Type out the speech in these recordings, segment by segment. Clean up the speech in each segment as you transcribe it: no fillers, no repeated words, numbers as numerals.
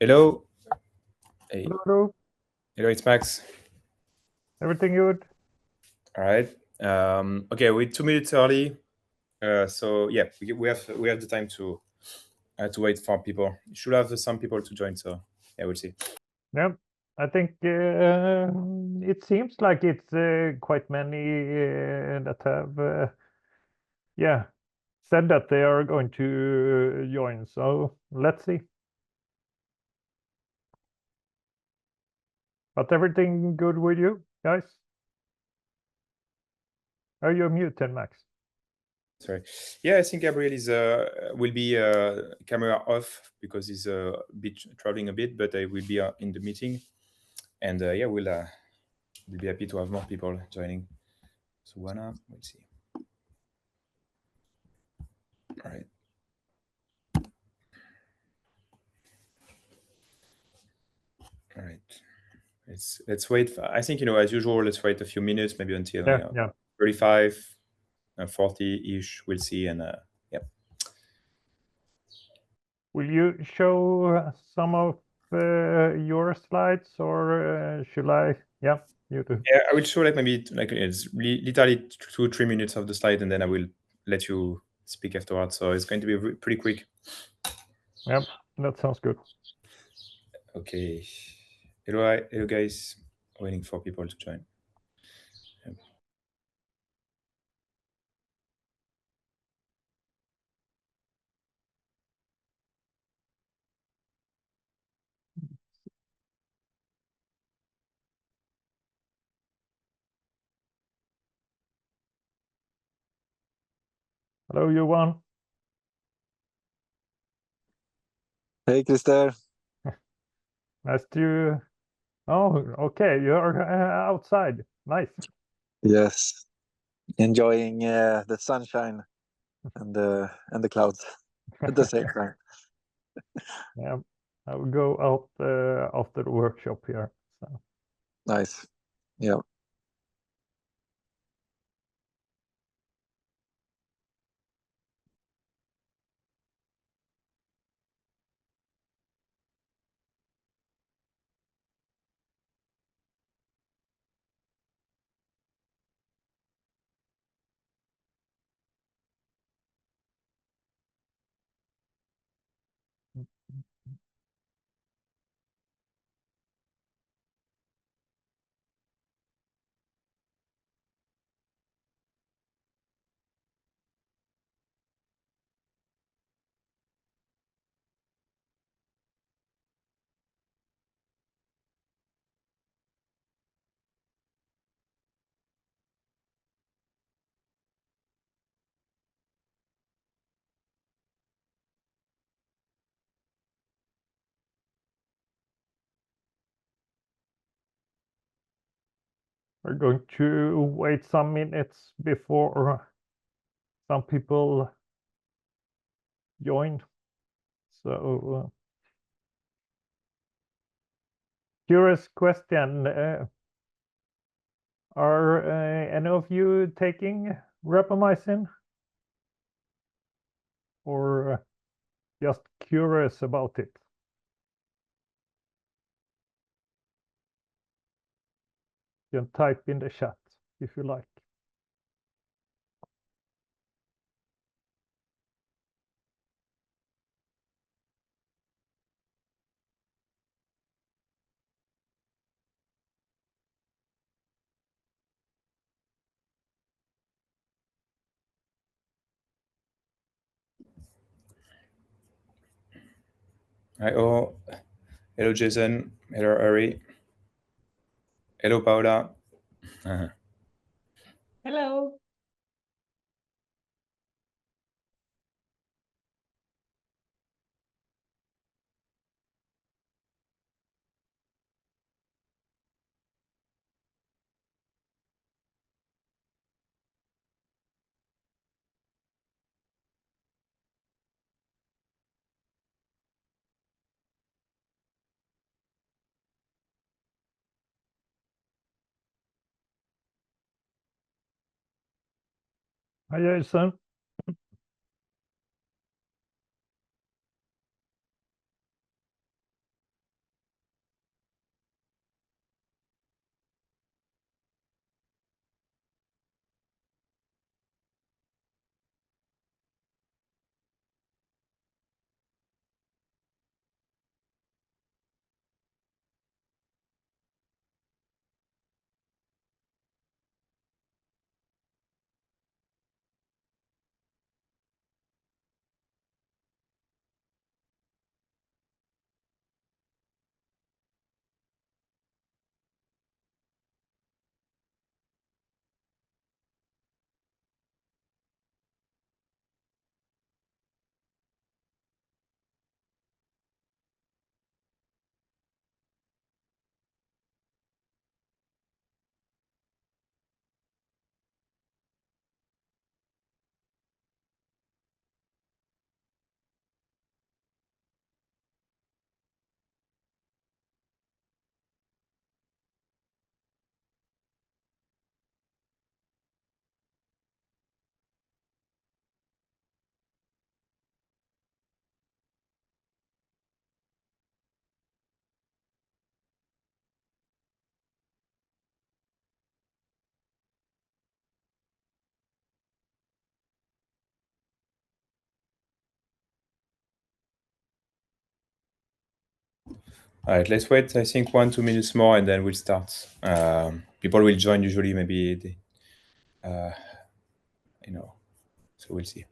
Hello. Hey. Hello. Hello, it's Max. Everything good? All right. Okay, we're 2 minutes early. So yeah, we have the time to wait for people. You should have some people to join. So yeah, we'll see. Yeah. I think it seems like it's quite many that have said that they are going to join. So let's see. But everything good with you guys? Are you muted, Max? Sorry. Yeah, I think Gabriel is will be camera off because he's traveling a bit, but I will be in the meeting, and yeah, we'll be happy to have more people joining. So we'll see. All right. All right. Let's wait. I think as usual. Let's wait a few minutes, maybe until Yeah. 35, 40-ish. We'll see, and yeah. Will you show some of your slides, or should I? Yeah, you do. Yeah, I will show maybe it's literally 2-3 minutes of the slide, and then I will let you speak afterwards. So it's going to be pretty quick. Yeah, that sounds good. Okay. Hello guys. Waiting for people to join. Yeah. Hello, Johan. Hey, Christer. Nice to. Oh, okay. You're outside. Nice. Yes, enjoying the sunshine and the clouds at the same time. Yeah, I will go out after the workshop here. So. Nice. Yeah. We're going to wait some minutes before some people join. So, curious question. Are any of you taking rapamycin? Or just curious about it? You can type in the chat if you like. Hi, oh, hello Jason. Hello Ari. Hello Paula. Hello. Hi, Jason. All right, let's wait, I think 1-2 minutes more, and then we'll start. People will join usually, maybe, so we'll see.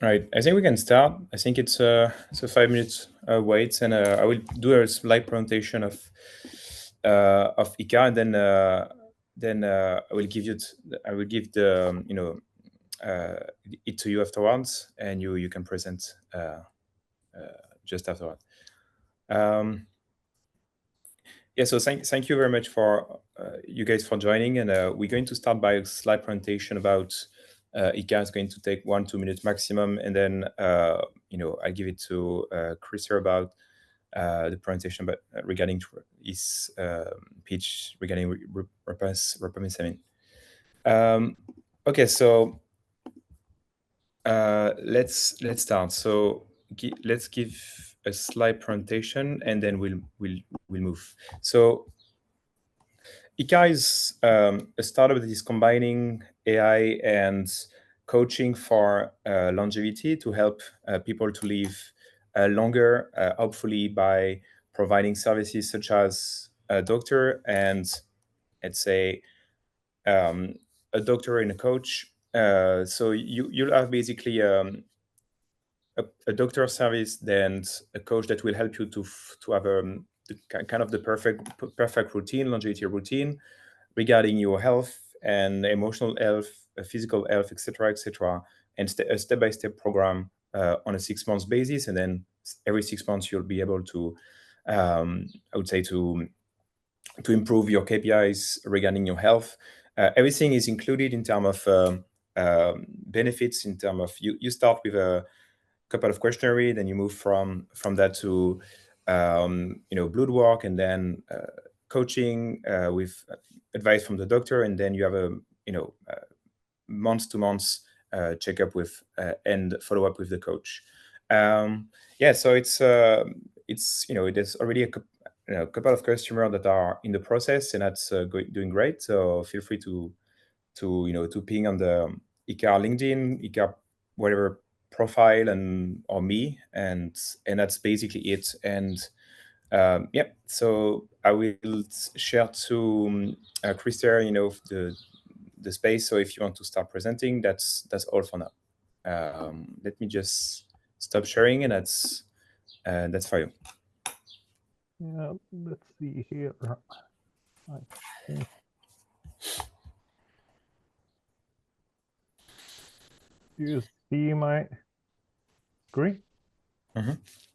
Right, I think we can start. I think it's a 5 minutes wait, and I will do a slide presentation of Ikare, and then I will give the it to you afterwards, and you can present just afterwards. Yeah, so thank you very much for you guys for joining, and we're going to start by a slide presentation about Ikare. Is going to take 1-2 minutes maximum, and then I give it to Chris here about the presentation, but regarding his pitch regarding rapamycin. Okay, so let's start. So let's give a slide presentation, and then we'll move. So Ikare is a startup that is combining AI and coaching for longevity to help people to live longer, hopefully by providing services such as a doctor and, let's say, a doctor and a coach. So you'll have basically a doctor service, then a coach that will help you to have kind of the perfect routine, longevity routine regarding your health and emotional health, physical health, etc., and a step-by-step program on a 6 months basis, and then every 6 months you'll be able to, I would say, to improve your KPIs regarding your health. Everything is included in terms of benefits. In terms of you start with a couple of questionnaire, then you move from that to blood work, and then coaching with advice from the doctor, and then you have a month to month checkup with and follow up with the coach. Yeah, so it's there's already a couple of customers that are in the process, and that's doing great. So feel free to ping on the Ikare LinkedIn, Ikare whatever profile, and or me, and that's basically it. And yeah, so I will share to Christer, the space. So if you want to start presenting, that's all for now. Let me just stop sharing, and that's for you. Yeah, let's see here. I think. Do you see my screen?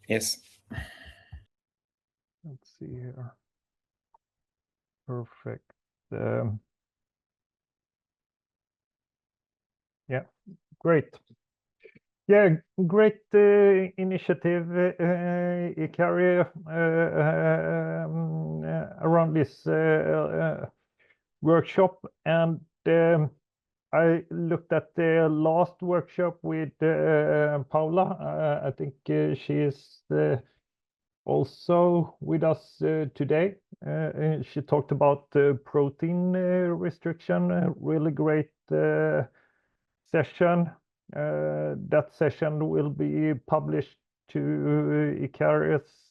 Yes. Let's see here. Perfect. Yeah, great. Yeah, great initiative, Ikare, around this workshop. And I looked at the last workshop with Paula. I think she is also with us today. She talked about protein restriction, a really great session. That session will be published to Ikare's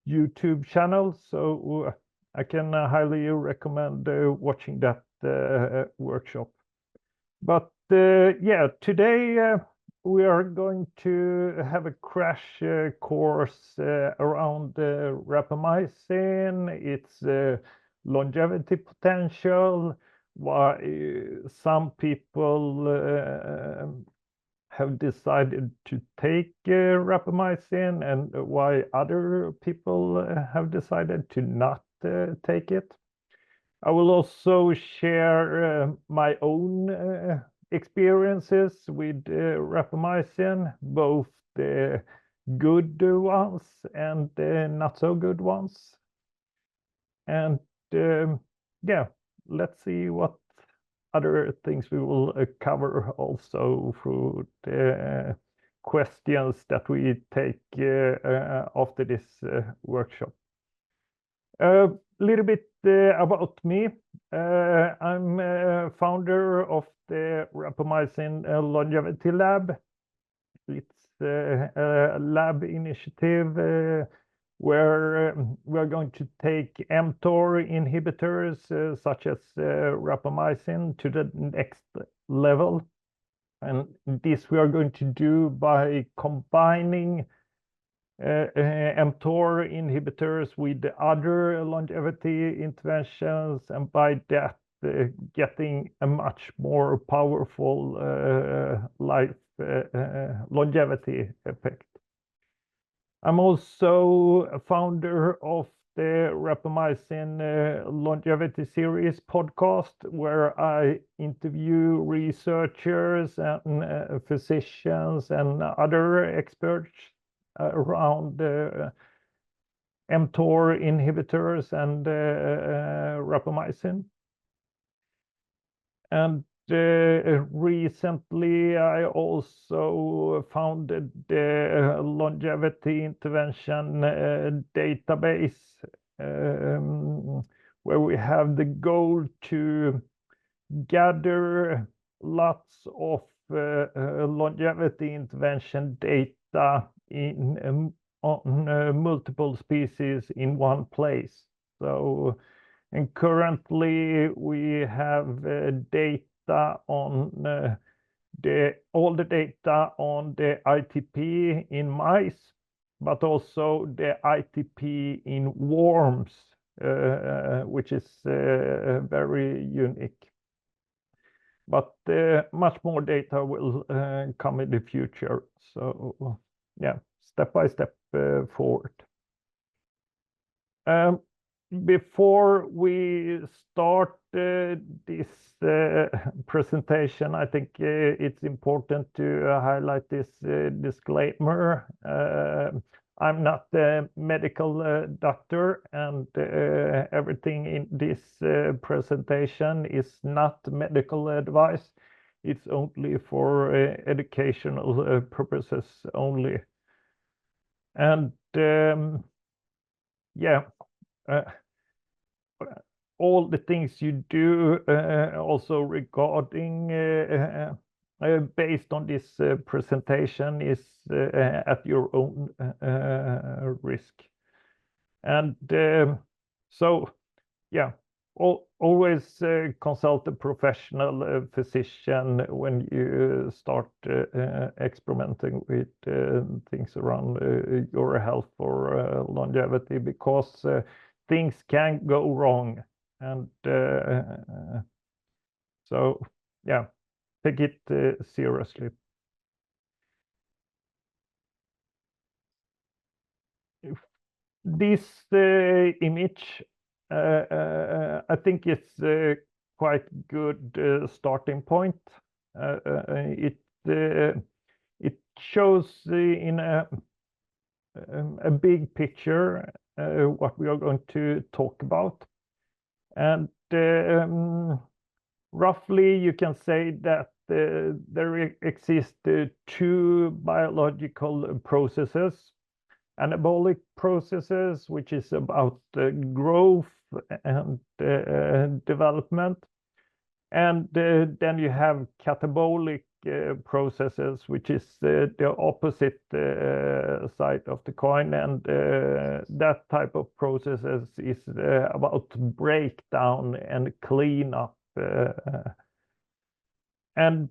YouTube channel, so I can highly recommend watching that workshop. But yeah, today we are going to have a crash course around rapamycin, its longevity potential, why some people have decided to take rapamycin and why other people have decided to not take it. I will also share my own experiences with rapamycin, both the good ones and the not so good ones. And yeah, let's see what other things we will cover also through the questions that we take after this workshop. A little bit about me. I'm founder of the rapamycin longevity lab. It's a lab initiative where we're going to take mTOR inhibitors such as rapamycin to the next level. And this we are going to do by combining mTOR inhibitors with the other longevity interventions, and by that getting a much more powerful life longevity effect. I'm also a founder of the rapamycin longevity series podcast, where I interview researchers and physicians and other experts around mTOR inhibitors and rapamycin. And recently, I also founded the longevity intervention database, where we have the goal to gather lots of longevity intervention data on multiple species in one place. So, and currently we have data on all the data on the ITP in mice, but also the ITP in worms, which is very unique. But much more data will come in the future. So yeah, step by step forward. Before we start this presentation, I think it's important to highlight this disclaimer. I'm not a medical doctor, and everything in this presentation is not medical advice. It's only for educational purposes only. And yeah, all the things you do also regarding based on this presentation is at your own risk. And so yeah, always consult a professional physician when you start experimenting with things around your health or longevity, because things can go wrong. And so yeah, take it seriously. This image, I think it's quite good starting point. It shows in a big picture what we are going to talk about. And roughly you can say that there exist two biological processes: anabolic processes, which is about growth and development, and then you have catabolic processes, which is the opposite side of the coin, and that type of processes is about breakdown and cleanup. And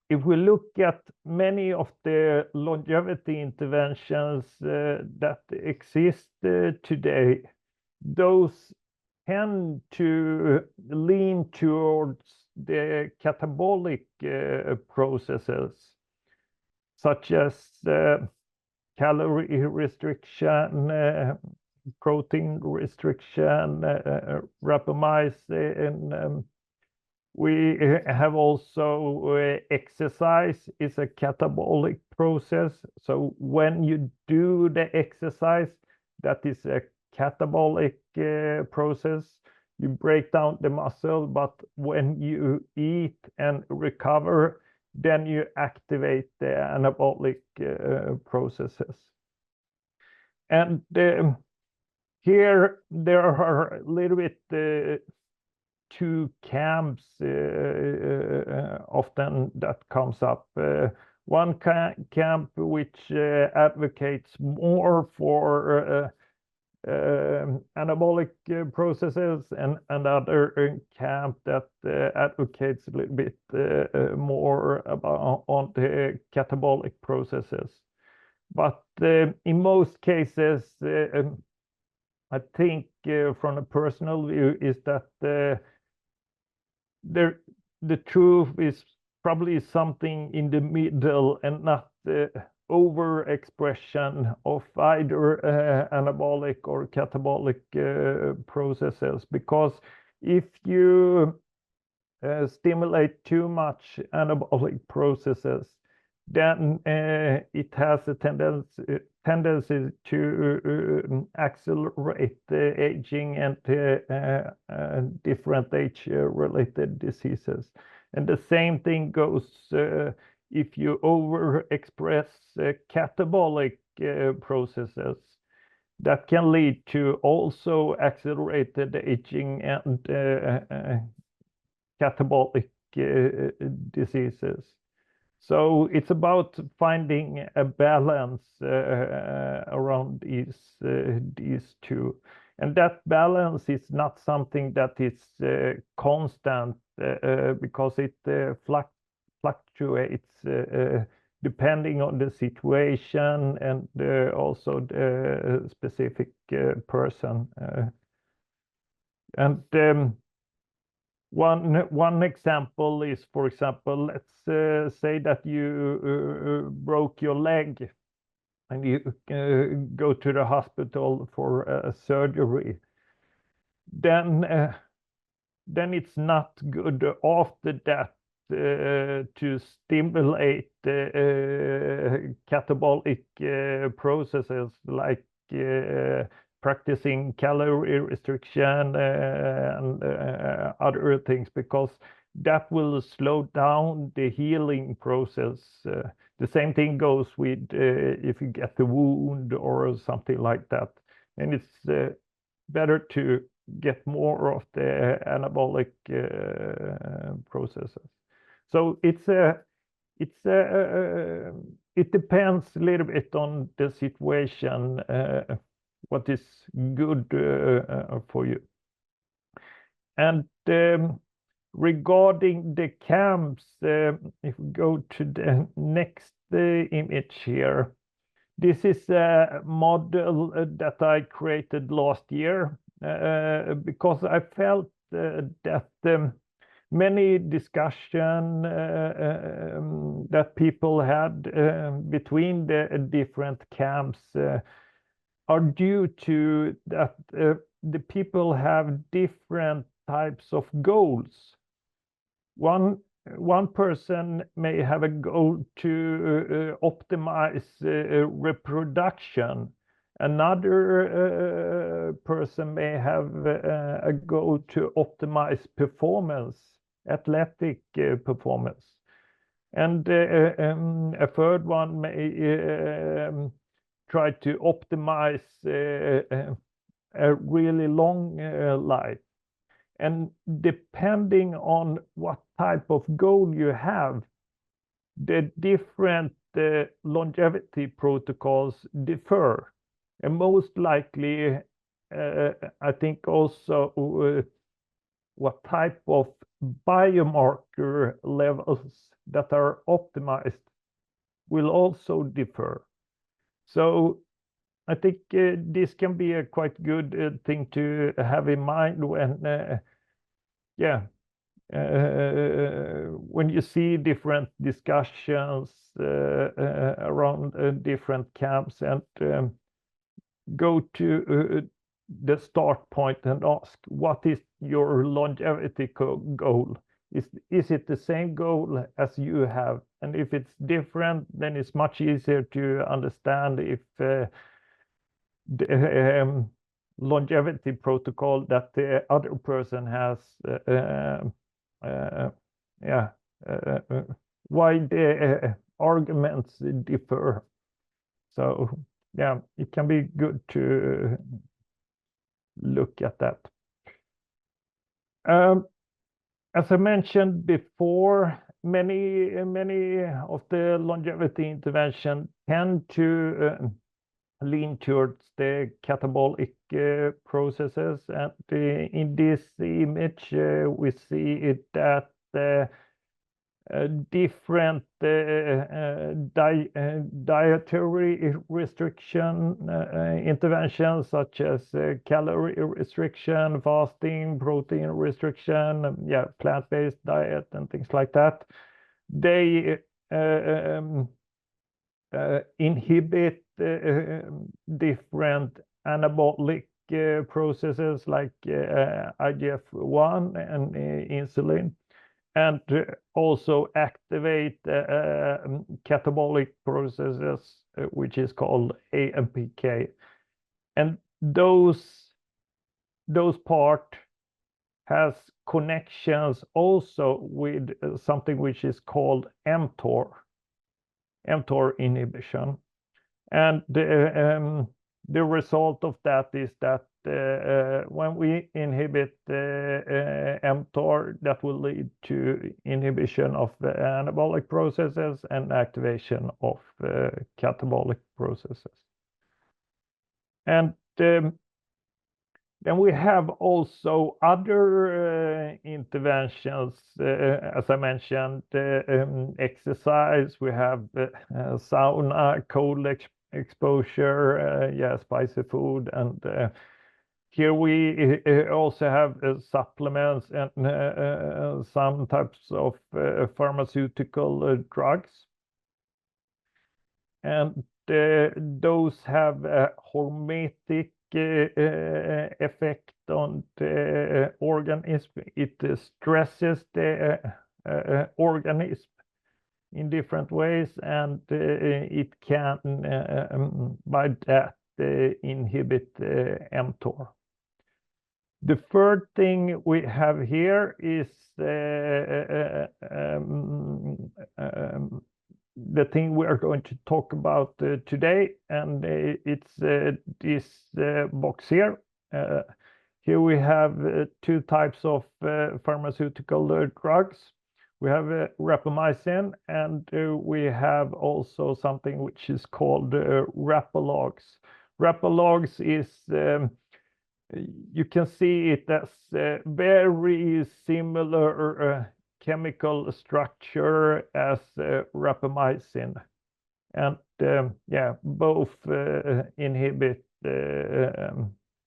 if we look at many of the longevity interventions that exist today, those tend to lean towards the catabolic processes. such as calorie restriction, protein restriction, rapamycin. We have also exercise is a catabolic process. So when you do the exercise, that is a catabolic process. You break down the muscle, but when you eat and recover, then you activate the anabolic processes. And here there are a little bit two camps often that comes up. One camp which advocates more for anabolic processes, and another camp that advocates a little bit more about on the catabolic processes. But in most cases, I think from a personal view is that the truth is probably something in the middle, and not overexpression of either anabolic or catabolic processes. Because if you stimulate too much anabolic processes, then it has a tendency to accelerate the aging and different age-related diseases. And the same thing goes if you overexpress catabolic processes. That can lead to also accelerated aging and catabolic diseases. So it's about finding a balance around these two. And that balance is not something that is constant because it fluctuates depending on the situation and also the specific person. And one example is, for example, let's say that you broke your leg and you go to the hospital for a surgery. Then it's not good after that to stimulate catabolic processes like practicing calorie restriction and other things, because that will slow down the healing process. The same thing goes with if you get a wound or something like that. And it's better to get more of the anabolic processes. So it depends a little bit on the situation, what is good for you. And regarding the camps, if we go to the next image here, this is a model that I created last year because I felt that many discussion that people had between the different camps are due to that the people have different types of goals. One person may have a goal to optimize reproduction. Another person may have a goal to optimize performance, athletic performance. And a third one may try to optimize a really long life. And depending on what type of goal you have, the different longevity protocols differ. And most likely, I think also what type of biomarker levels that are optimized will also differ. So I think this can be a quite good thing to have in mind when, when you see different discussions around different camps, and go to the start point and ask, what is your longevity goal? Is it the same goal as you have? And if it's different, then it's much easier to understand if the longevity protocol that the other person has, why the arguments differ. So yeah, it can be good to look at that. As I mentioned before, many of the longevity intervention tend to lean towards the catabolic processes, and in this image we see it that different dietary restriction interventions, such as calorie restriction, fasting, protein restriction, plant-based diet, and things like that, they inhibit different anabolic processes like IGF-1 and insulin, and also activate catabolic processes, which is called AMPK. And those part has connections also with something which is called mTOR inhibition. And the result of that is that when we inhibit mTOR, that will lead to inhibition of the anabolic processes and activation of catabolic processes. And then we have also other interventions, as I mentioned, exercise. We have sauna, cold exposure, spicy food, and here we also have supplements and some types of pharmaceutical drugs. And those have a hormetic effect on the organism. It stresses the organism in different ways, and it can by that inhibit mTOR. The third thing we have here is the thing we are going to talk about today, and it's this box here. Here we have two types of pharmaceutical drugs. We have rapamycin, and we have also something which is called rapalogs. Rapalogs is, you can see it as very similar chemical structure as rapamycin, and both inhibit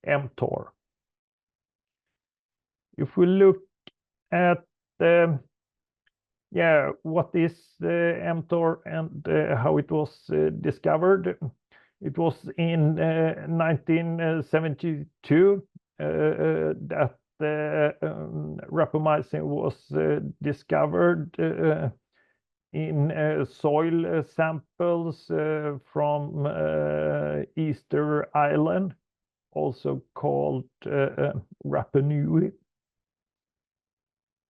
mTOR. If we look at what is mTOR and how it was discovered, it was in 1972 that rapamycin was discovered in soil samples from Easter Island, also called Rapa Nui.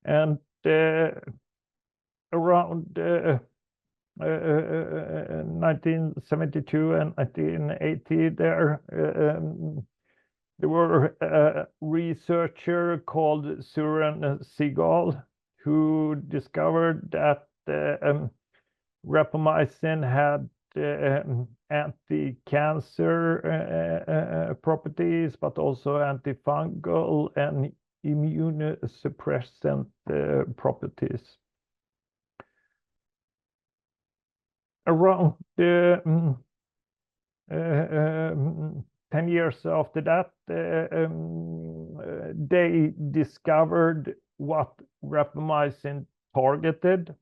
And around 1972 and 1980, there were a researcher called Søren Segal who discovered that rapamycin had anti-cancer properties, but also antifungal and immunosuppressant properties. Around 10 years after that, they discovered what rapamycin targeted,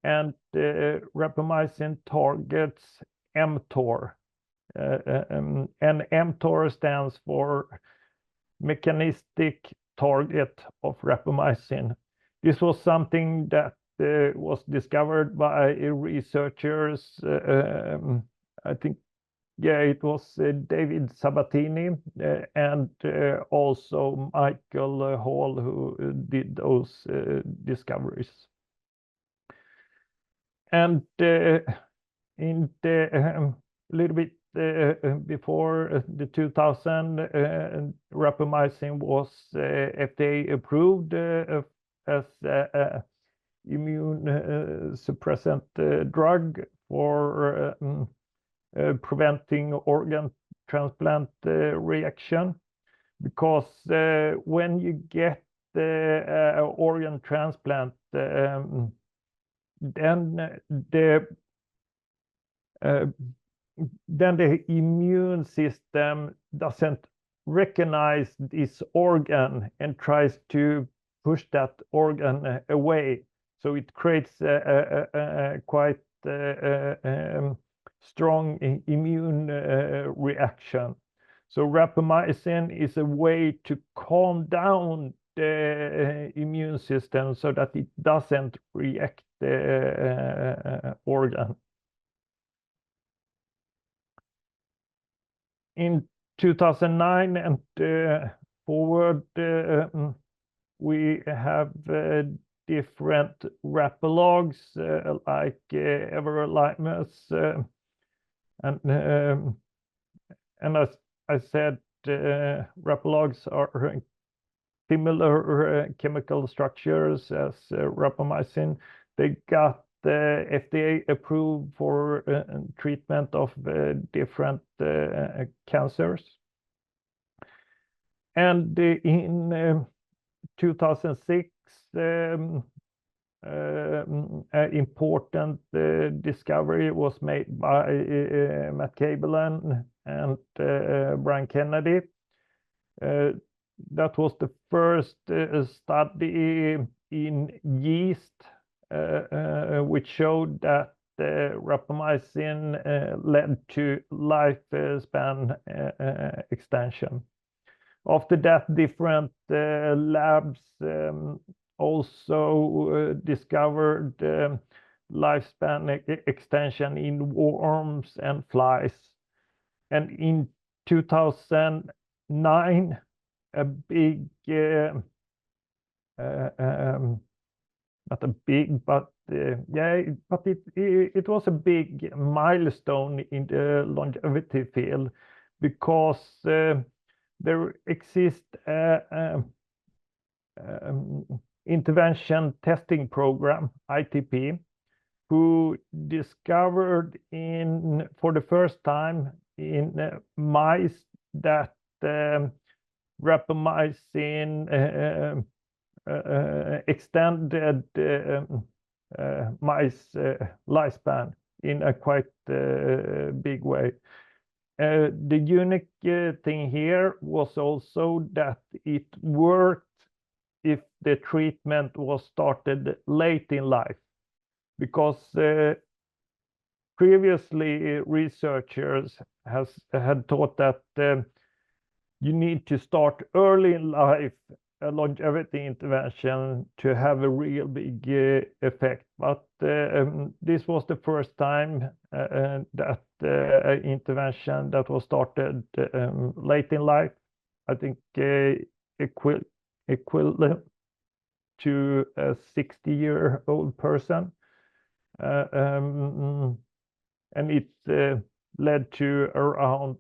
and rapamycin targets mTOR. And mTOR stands for mechanistic target of rapamycin. This was something that was discovered by researchers. I think, yeah, it was David Sabatini and also Michael Hall who did those discoveries. And in the little bit before the 2000, rapamycin was FDA approved as immune suppressant drug for preventing organ transplant reaction, because when you get the organ transplant, then the immune system doesn't recognize this organ and tries to push that organ away. So it creates a quite strong immune reaction. So rapamycin is a way to calm down the immune system so that it doesn't react the organ. In 2009 and forward, we have different rapalogs like everolimus, and as I said, rapalogs are similar chemical structures as rapamycin. They got FDA approved for treatment of different cancers. And in 2006, important discovery was made by Matt Cabellan and Brian Kennedy. That was the first study in yeast, which showed that rapamycin led to lifespan extension. After that, different labs also discovered lifespan extension in worms and flies. And in 2009, a big, not a big, but yeah, but it was a big milestone in the longevity field, because there exists intervention testing program, ITP, who discovered for the first time in mice that rapamycin extended mice lifespan in a quite big way. The unique thing here was also that it worked if the treatment was started late in life, because previously researchers had thought that you need to start early in life a longevity intervention to have a real big effect. But this was the first time that intervention that was started late in life, I think equivalent to a 60-year-old person. And it led to around,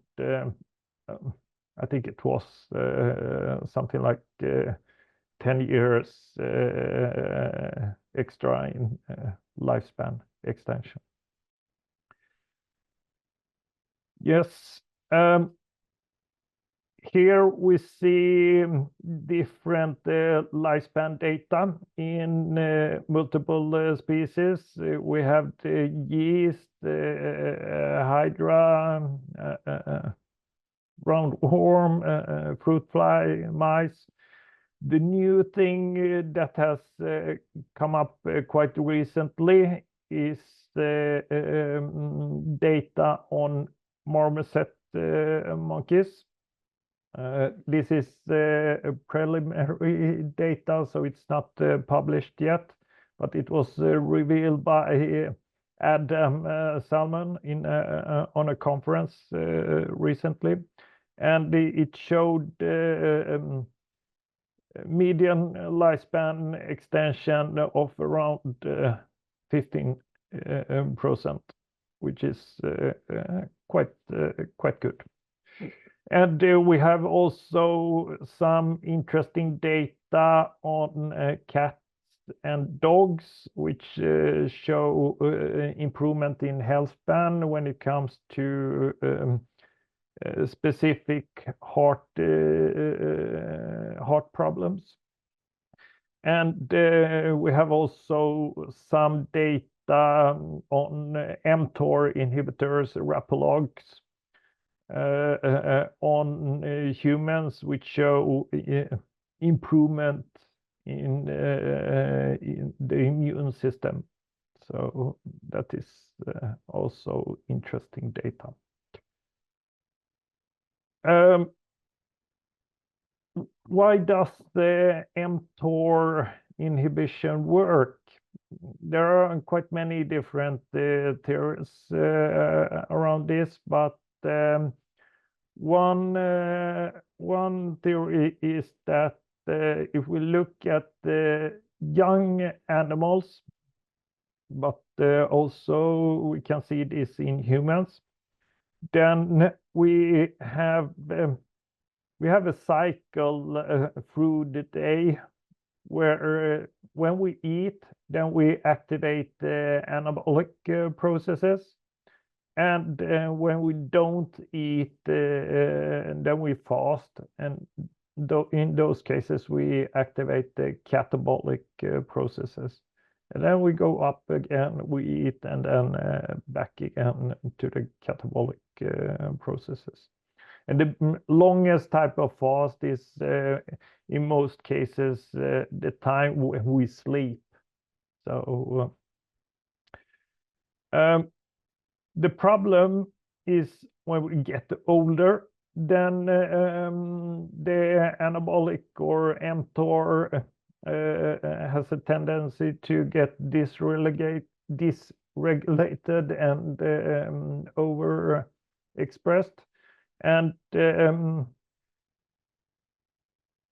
I think it was something like 10 years extra in lifespan extension. Yes. Here we see different lifespan data in multiple species. We have the yeast, hydra, roundworm, fruit fly, mice. The new thing that has come up quite recently is data on marmoset monkeys. This is preliminary data, so it's not published yet, but it was revealed by Adam Salmon on a conference recently, and it showed median lifespan extension of around 15%, which is quite good. And we have also some interesting data on cats and dogs, which show improvement in health span when it comes to specific heart problems. And we have also some data on mTOR inhibitors, rapalogs, on humans, which show improvement in the immune system. So that is also interesting data. Why does the mTOR inhibition work? There are quite many different theories around this, but one theory is that if we look at the young animals, but also we can see this in humans, then we have a cycle through the day where when we eat, then we activate the anabolic processes, and when we don't eat, then we fast, and in those cases we activate the catabolic processes, and then we go up again, we eat, and then back again to the catabolic processes. And the longest type of fast is in most cases the time when we sleep. So the problem is when we get older, then the anabolic or mTOR has a tendency to get dysregulated and overexpressed. And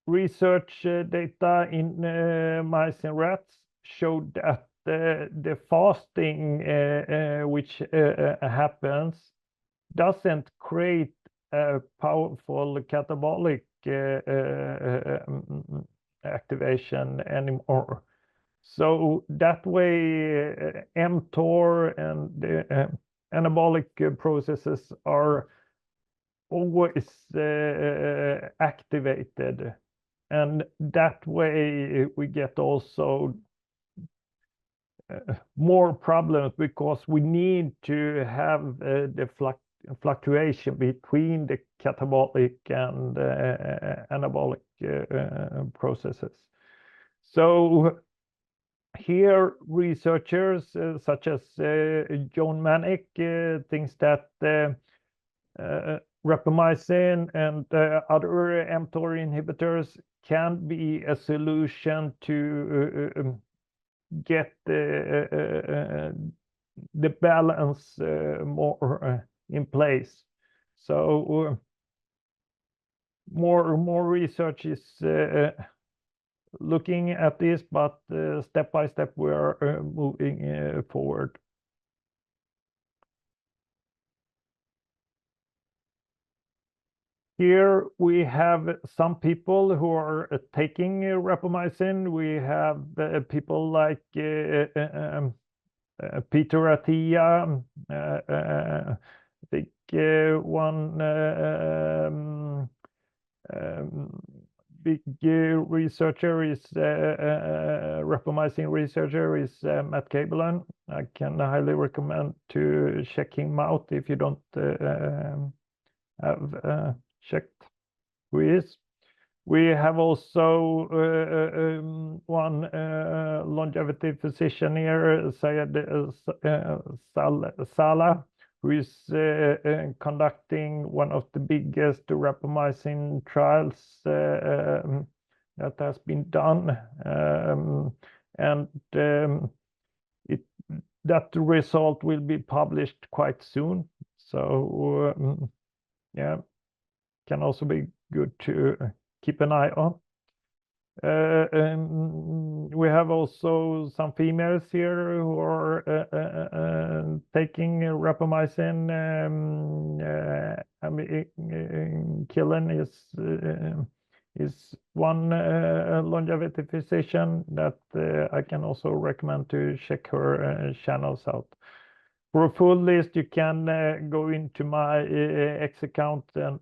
research data in mice and rats showed that the fasting which happens doesn't create a powerful catabolic activation anymore. So that way mTOR and the anabolic processes are always activated, and that way we get also more problems, because we need to have the fluctuation between the catabolic and anabolic processes. So here researchers such as John Manick thinks that rapamycin and other mTOR inhibitors can be a solution to get the balance more in place. So more research is looking at this, but step by step we are moving forward. Here we have some people who are taking rapamycin. We have people like Peter Attia. I think one big researcher is rapamycin researcher is Matt Cabellan. I can highly recommend to check him out if you don't have checked who he is. We have also one longevity physician here, Syed Salah, who is conducting one of the biggest rapamycin trials that has been done, and that result will be published quite soon. So yeah, can also be good to keep an eye on. We have also some females here who are taking rapamycin. Killen is one longevity physician that I can also recommend to check her channels out. For a full list, you can go into my X account, and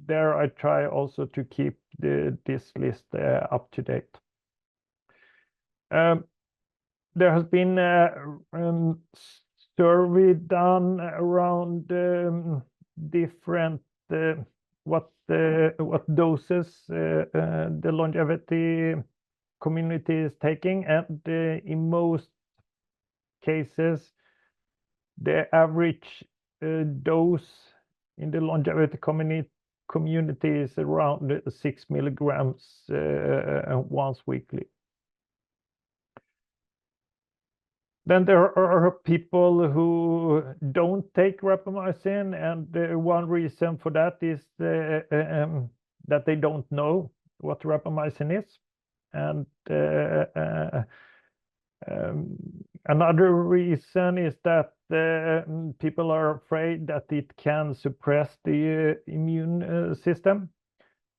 there I try also to keep this list up to date. There has been a survey done around different what doses the longevity community is taking, and in most cases the average dose in the longevity community is around 6 milligrams once weekly. Then there are people who don't take rapamycin, and one reason for that is that they don't know what rapamycin is, and another reason is that people are afraid that it can suppress the immune system.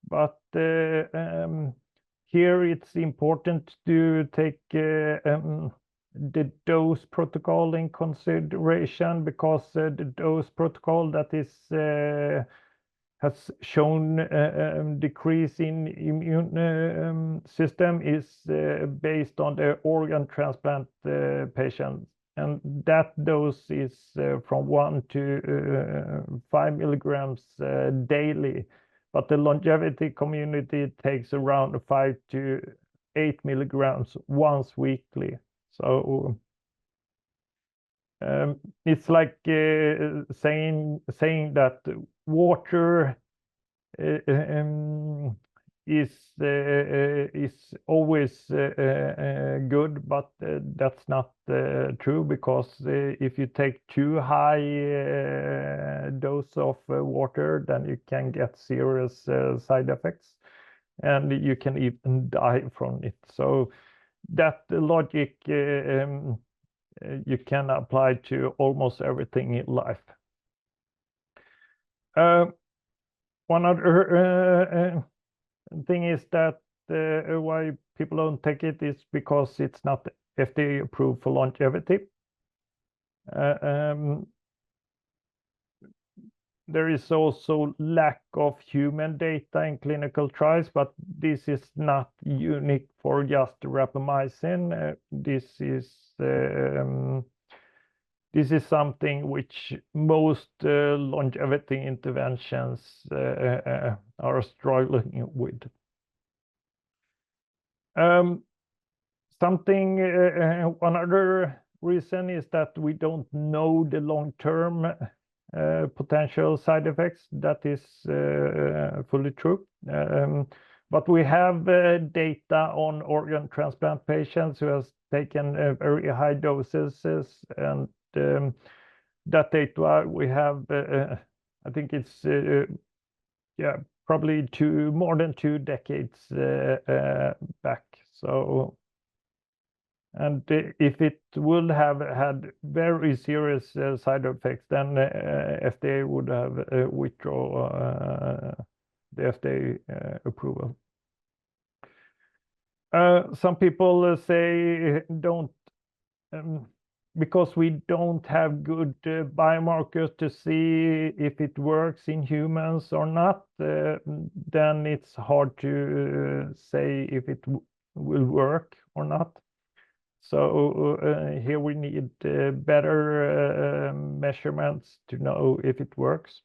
But here it's important to take the dose protocol in consideration, because the dose protocol that is has shown decrease in immune system is based on the organ transplant patients, and that dose is from 1 to 5 milligrams daily. But the longevity community takes around 5 to 8 milligrams once weekly. So it's like saying that water is always good, but that's not true, because if you take too high dose of water, then you can get serious side effects, and you can even die from it. So that logic you can apply to almost everything in life. One other thing is that why people don't take it is because it's not FDA approved for longevity. There is also lack of human data in clinical trials, but this is not unique for just rapamycin. This is something which most longevity interventions are struggling with. One other reason is that we don't know the long-term potential side effects. That is fully true. But we have data on organ transplant patients who has taken very high doses, and that data we have, I think it's probably more than 2 decades back. So, and if it would have had very serious side effects, then FDA would have withdraw the FDA approval. Some people say don't, because we don't have good biomarkers to see if it works in humans or not, then it's hard to say if it will work or not. So here we need better measurements to know if it works.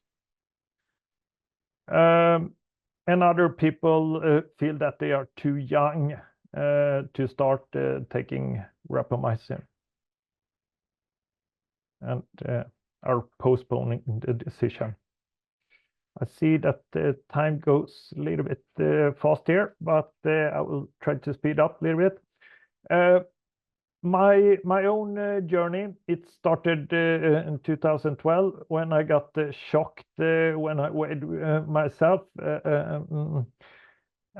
and other people feel that they are too young to start taking rapamycin, and are postponing the decision. I see that the time goes a little bit fast here, but I will try to speed up a little bit. My own journey, it started in 2012 when I got shocked when I weighed myself.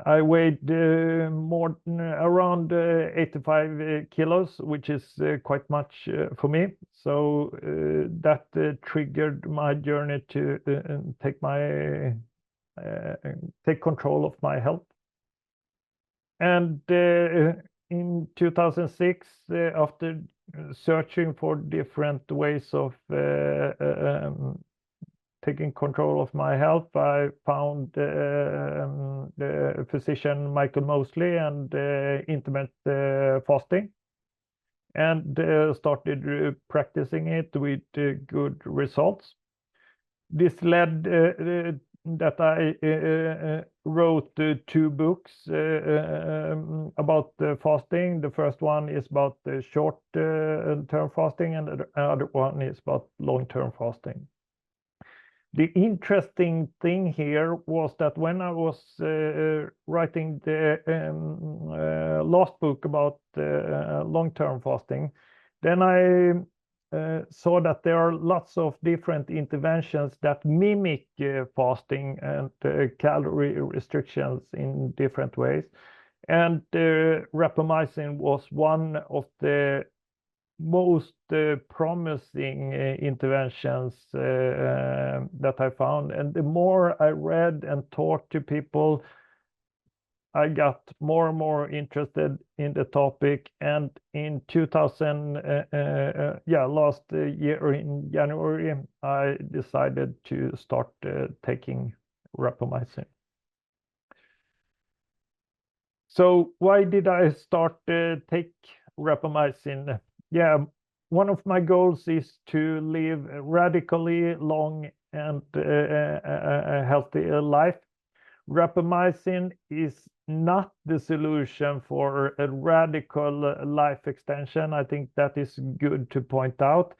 I weighed more than around 85 kilos, which is quite much for me. So that triggered my journey to take control of my health. And in 2006, after searching for different ways of taking control of my health, I found the physician Michael Mosley and intermittent fasting, and started practicing it with good results. This led that I wrote 2 books about fasting. The first one is about short-term fasting, and the other one is about long-term fasting. The interesting thing here was that when I was writing the last book about long-term fasting, then I saw that there are lots of different interventions that mimic fasting and calorie restrictions in different ways. And rapamycin was one of the most promising interventions that I found. And the more I read and talked to people, I got more and more interested in the topic. And in last year in January, I decided to start taking rapamycin. So why did I start take rapamycin? Yeah, one of my goals is to live a radically long and a healthy life. Rapamycin is not the solution for a radical life extension. I think that is good to point out.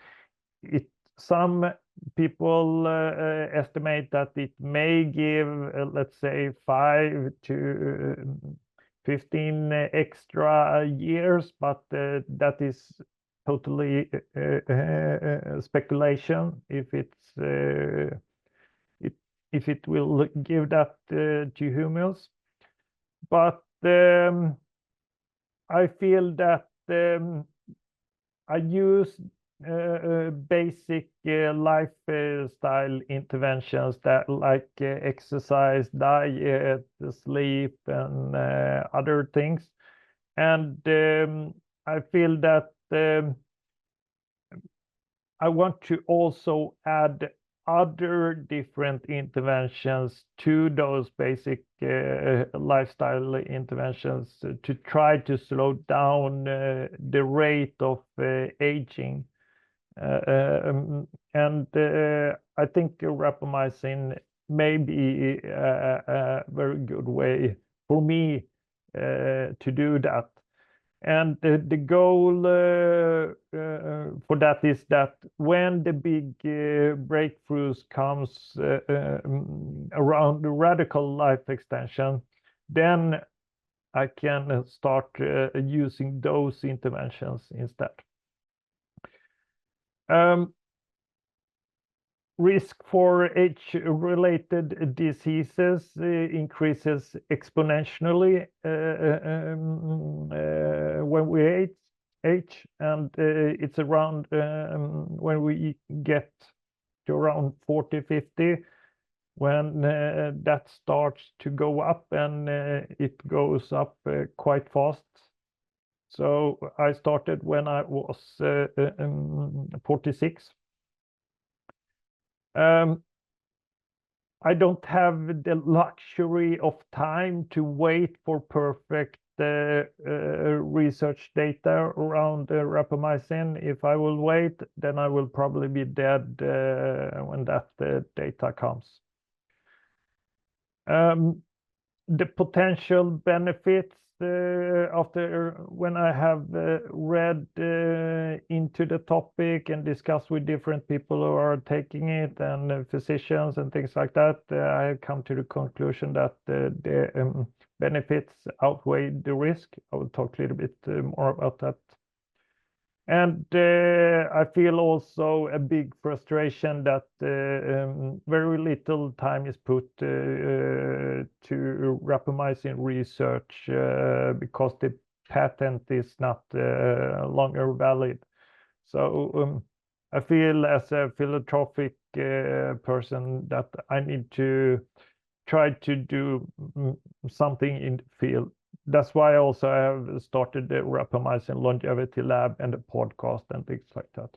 Some people estimate that it may give, let's say, 5 to 15 extra years, but that is totally speculation if it will give that to humans. But I feel that I use basic lifestyle interventions that like exercise, diet, sleep, and other things. And I feel that I want to also add other different interventions to those basic lifestyle interventions to try to slow down the rate of aging. And I think rapamycin may be a very good way for me to do that. And the goal for that is that when the big breakthroughs comes around the radical life extension, then I can start using those interventions instead. Risk for age-related diseases increases exponentially when we age, and it's around when we get to around 40, 50, when that starts to go up, and it goes up quite fast. So I started when I was 46. I don't have the luxury of time to wait for perfect research data around rapamycin. If I will wait, then I will probably be dead when that data comes. the potential benefits after when I have read into the topic and discussed with different people who are taking it and physicians and things like that, I have come to the conclusion that the benefits outweigh the risk. I will talk a little bit more about that. And I feel also a big frustration that very little time is put to rapamycin research because the patent is not longer valid. So I feel as a philanthropic person that I need to try to do something in the field. That's why I also have started the rapamycin longevity lab and the podcast and things like that.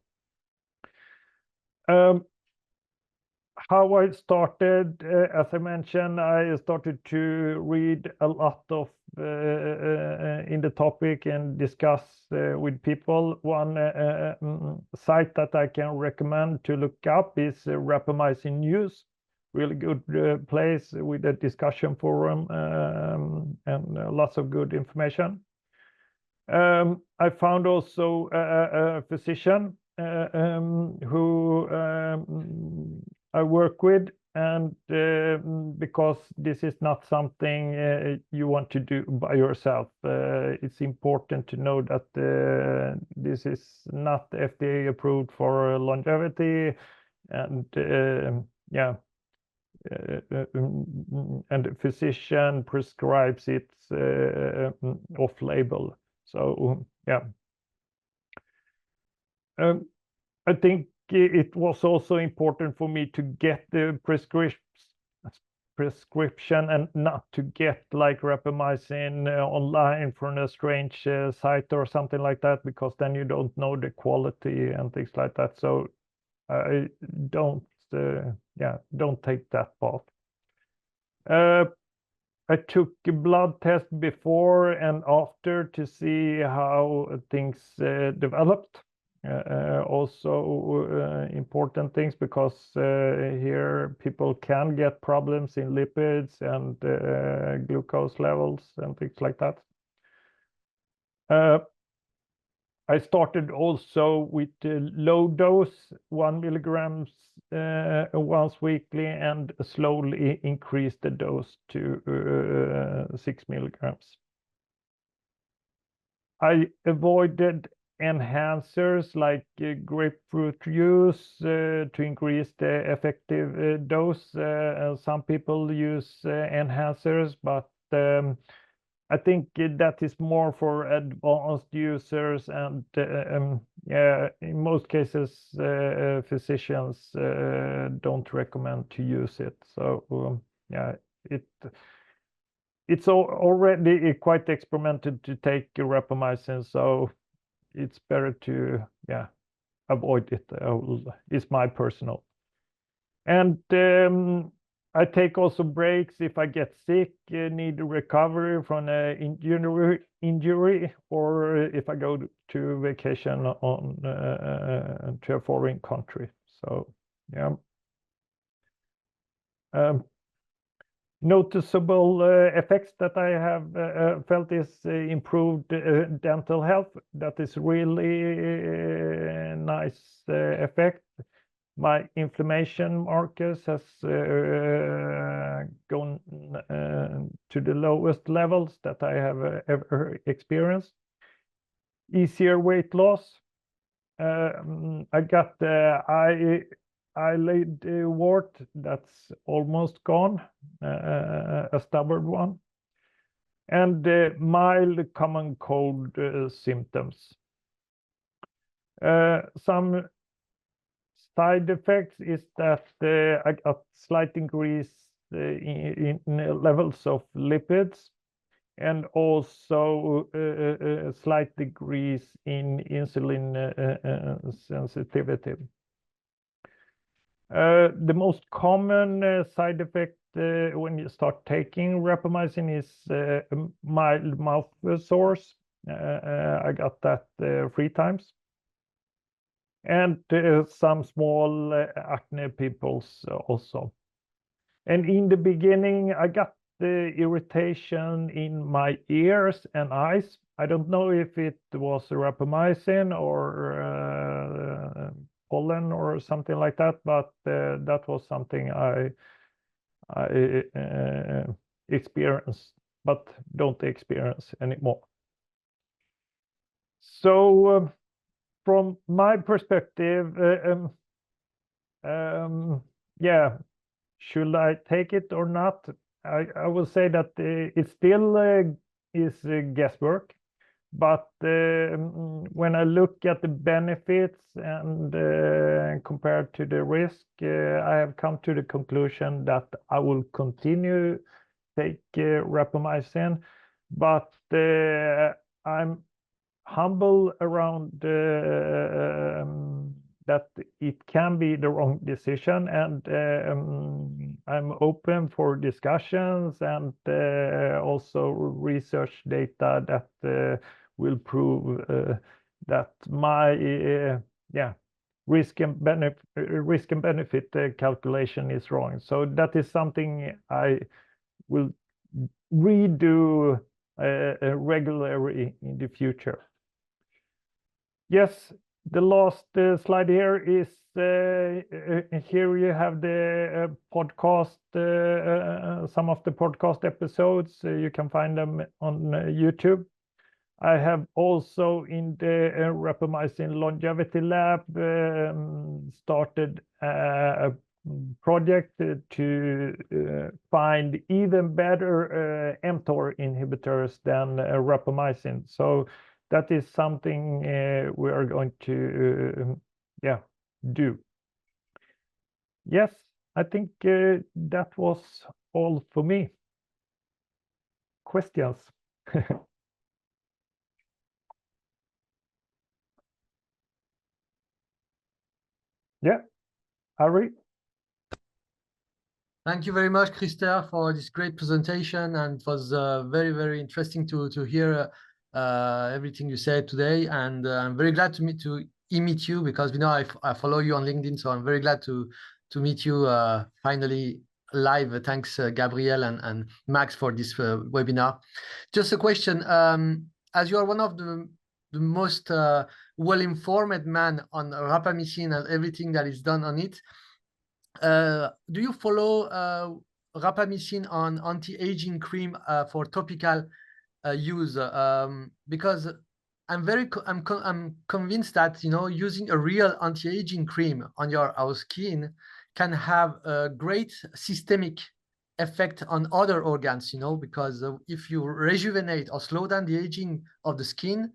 How I started, as I mentioned, I started to read a lot of in the topic and discuss with people. One site that I can recommend to look up is Rapamycin News. Really good place with a discussion forum and lots of good information. I found also a physician who I work with, and because this is not something you want to do by yourself, it's important to know that this is not FDA approved for longevity, and yeah. And the physician prescribes it off-label. So yeah, I think it was also important for me to get the prescription and not to get like rapamycin online from a strange site or something like that, because then you don't know the quality and things like that. So I don't don't take that path. I took a blood test before and after to see how things developed. Also important things, because here people can get problems in lipids and glucose levels and things like that. I started also with low dose, 1 milligrams once weekly, and slowly increased the dose to 6 milligrams. I avoided enhancers like grapefruit juice to increase the effective dose. Some people use enhancers, but I think that is more for advanced users, and yeah, in most cases, physicians don't recommend to use it. So yeah, it's already quite experimented to take rapamycin, so it's better to avoid it. It's my personal. And I take also breaks if I get sick, need recovery from an injury, or if I go to vacation on to a foreign country. So yeah. Noticeable effects that I have felt is improved dental health. That is really nice effect. My inflammation markers has gone to the lowest levels that I have ever experienced. Easier weight loss. I got the eyelid wart that's almost gone, a stubborn one, and mild common cold symptoms. Some side effects is that I got slight increase in levels of lipids, and also a slight decrease in insulin sensitivity. The most common side effect when you start taking rapamycin is mild mouth sores. I got that 3 times. And some small acne pimples also. And in the beginning, I got irritation in my ears and eyes. I don't know if it was rapamycin or pollen or something like that, but that was something I experienced, but don't experience anymore. So from my perspective, yeah, should I take it or not? I will say that it still is guesswork, but when I look at the benefits and compared to the risk, I have come to the conclusion that I will continue take rapamycin, but I'm humble around that it can be the wrong decision, and I'm open for discussions and also research data that will prove that my risk and benefit calculation is wrong. So that is something I will redo regularly in the future. Yes, the last slide here is here you have the podcast, some of the podcast episodes. You can find them on YouTube. I have also in the rapamycin longevity lab started a project to find even better mTOR inhibitors than rapamycin. So that is something we are going to do. Yes, I think that was all for me. Questions? Yeah, Ari? Thank you very much, Christer, for this great presentation, and it was very, very interesting to hear everything you said today. And I'm very glad to meet you, because I follow you on LinkedIn, so I'm very glad to meet you finally live. Thanks, Gabriel and Max, for this webinar. Just a question: as you are one of the most well-informed man on rapamycin and everything that is done on it, do you follow rapamycin on anti-aging cream for topical use? Because I'm convinced that using a real anti-aging cream on our skin can have a great systemic effect on other organs. Because if you rejuvenate or slow down the aging of the skin,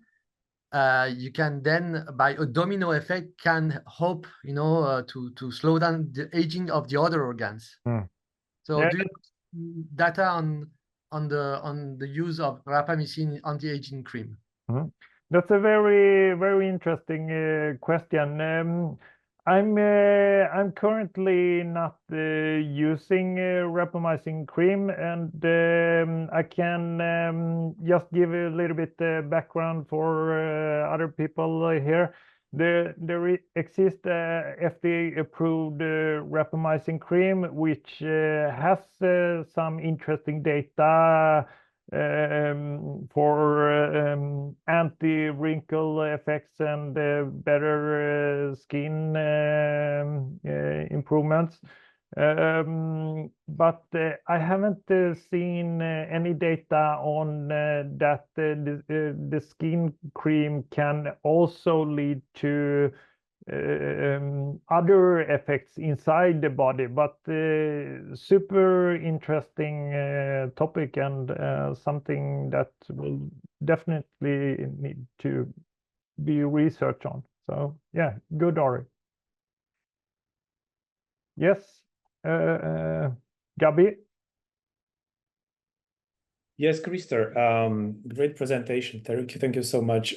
you can then, by a domino effect, can hope to slow down the aging of the other organs. So Yeah. do you have data on the use of rapamycin anti-aging cream? That's a very, very interesting question. I'm currently not using rapamycin cream, and I can just give a little bit background for other people here. There exists FDA-approved rapamycin cream, which has some interesting data for anti-wrinkle effects and better skin improvements. But I haven't seen any data on that the skin cream can also lead to other effects inside the body, but super interesting topic, and something that will definitely need to be researched on. So yeah, good, Ari. Yes, Gabi? Yes, Christer, great presentation. Thank you so much.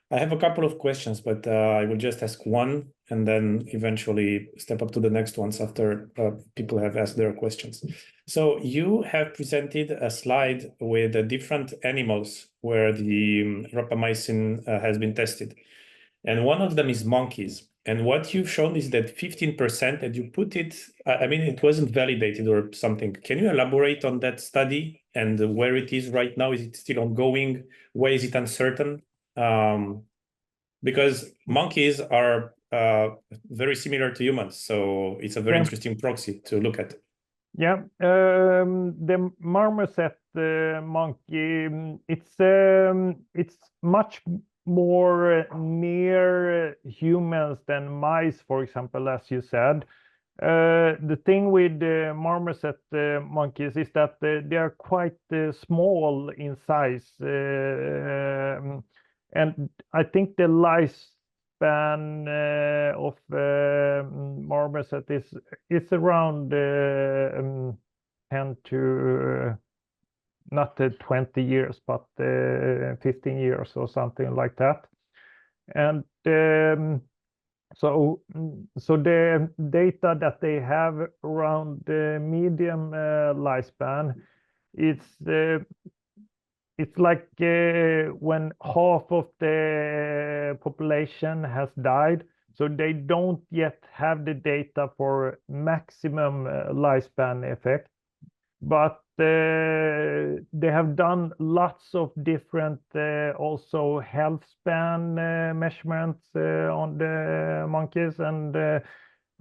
I have a couple of questions, but I will just ask one and then eventually step up to the next ones after people have asked their questions. So you have presented a slide with the different animals where the rapamycin has been tested. And one of them is monkeys. And what you've shown is that 15%, and you put it, I mean, it wasn't validated or something. Can you elaborate on that study and where it is right now? Is it still ongoing? Why is it uncertain? Because monkeys are very similar to humans, so it's a very interesting proxy to look at. Yeah, the marmoset monkey, it's much more near humans than mice, for example, as you said. The thing with marmoset monkeys is that they are quite small in size, and I think the lifespan of marmoset is around 10 to not 20 years, but 15 years or something like that. And so the data that they have around the medium lifespan, it's like when half of the population has died, so they don't yet have the data for maximum lifespan effect. But they have done lots of different also health span measurements on the monkeys, and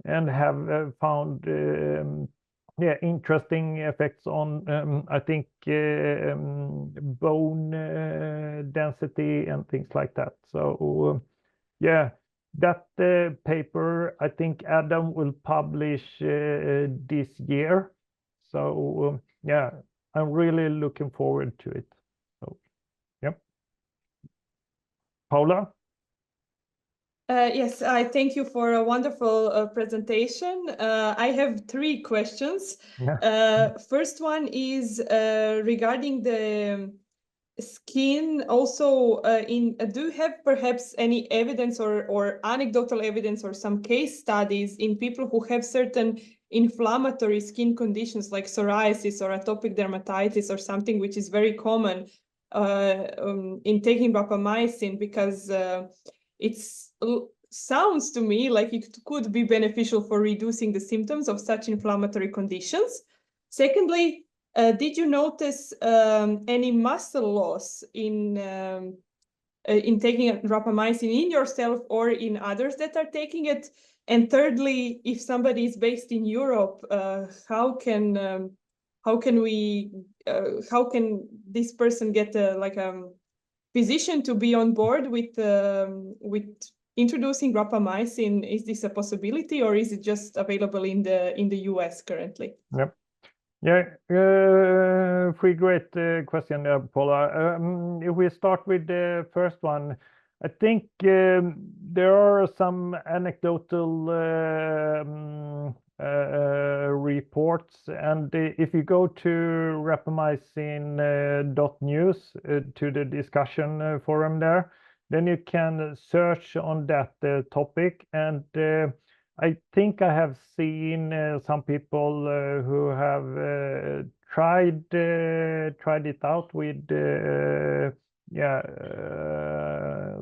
have found interesting effects on I think bone density and things like that. So yeah, that paper I think Adam will publish this year. So yeah, I'm really looking forward to it. So yep. Paula? Yes, I thank you for a wonderful presentation. I have 3 questions. Yeah. First one is regarding the skin. Also, do you have perhaps any evidence or anecdotal evidence or some case studies in people who have certain inflammatory skin conditions like psoriasis or atopic dermatitis or something which is very common in taking rapamycin, because it sounds to me like it could be beneficial for reducing the symptoms of such inflammatory conditions. Secondly, did you notice any muscle loss in taking rapamycin in yourself or in others that are taking it? And thirdly, if somebody is based in Europe, how can this person get a physician to be on board with introducing rapamycin? Is this a possibility, or is it just available in the US currently? Yep. Yeah, 3 great question there, Paula. If we start with the first one, I think there are some anecdotal reports, and if you go to rapamycin.news to the discussion forum there, then you can search on that topic, and I think I have seen some people who have tried it out with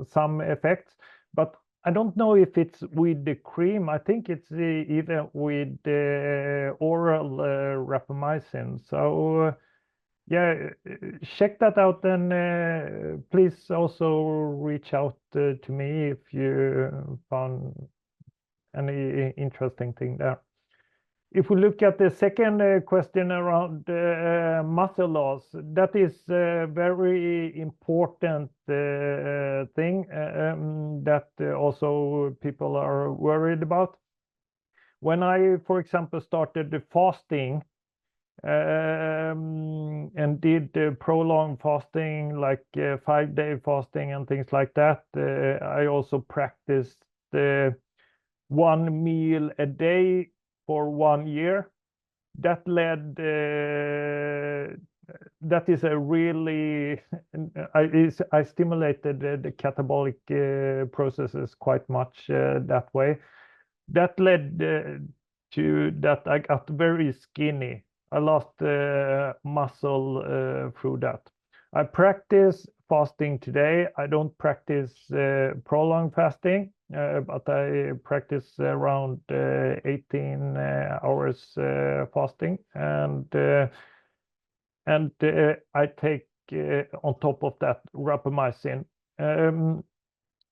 some effects, but I don't know if it's with the cream. I think it's either with oral rapamycin. So yeah, check that out, and please also reach out to me if you found any interesting thing there. If we look at the second question around muscle loss, that is a very important thing that also people are worried about. When I, for example, started the fasting and did prolonged fasting, like 5-day fasting and things like that, I also practiced 1 meal a day for 1 year. That is a really I stimulated the catabolic processes quite much that way. That led to that I got very skinny. I lost muscle through that. I practiced fasting today. I don't practice prolonged fasting, but I practice around 18 hours fasting, and I take on top of that rapamycin.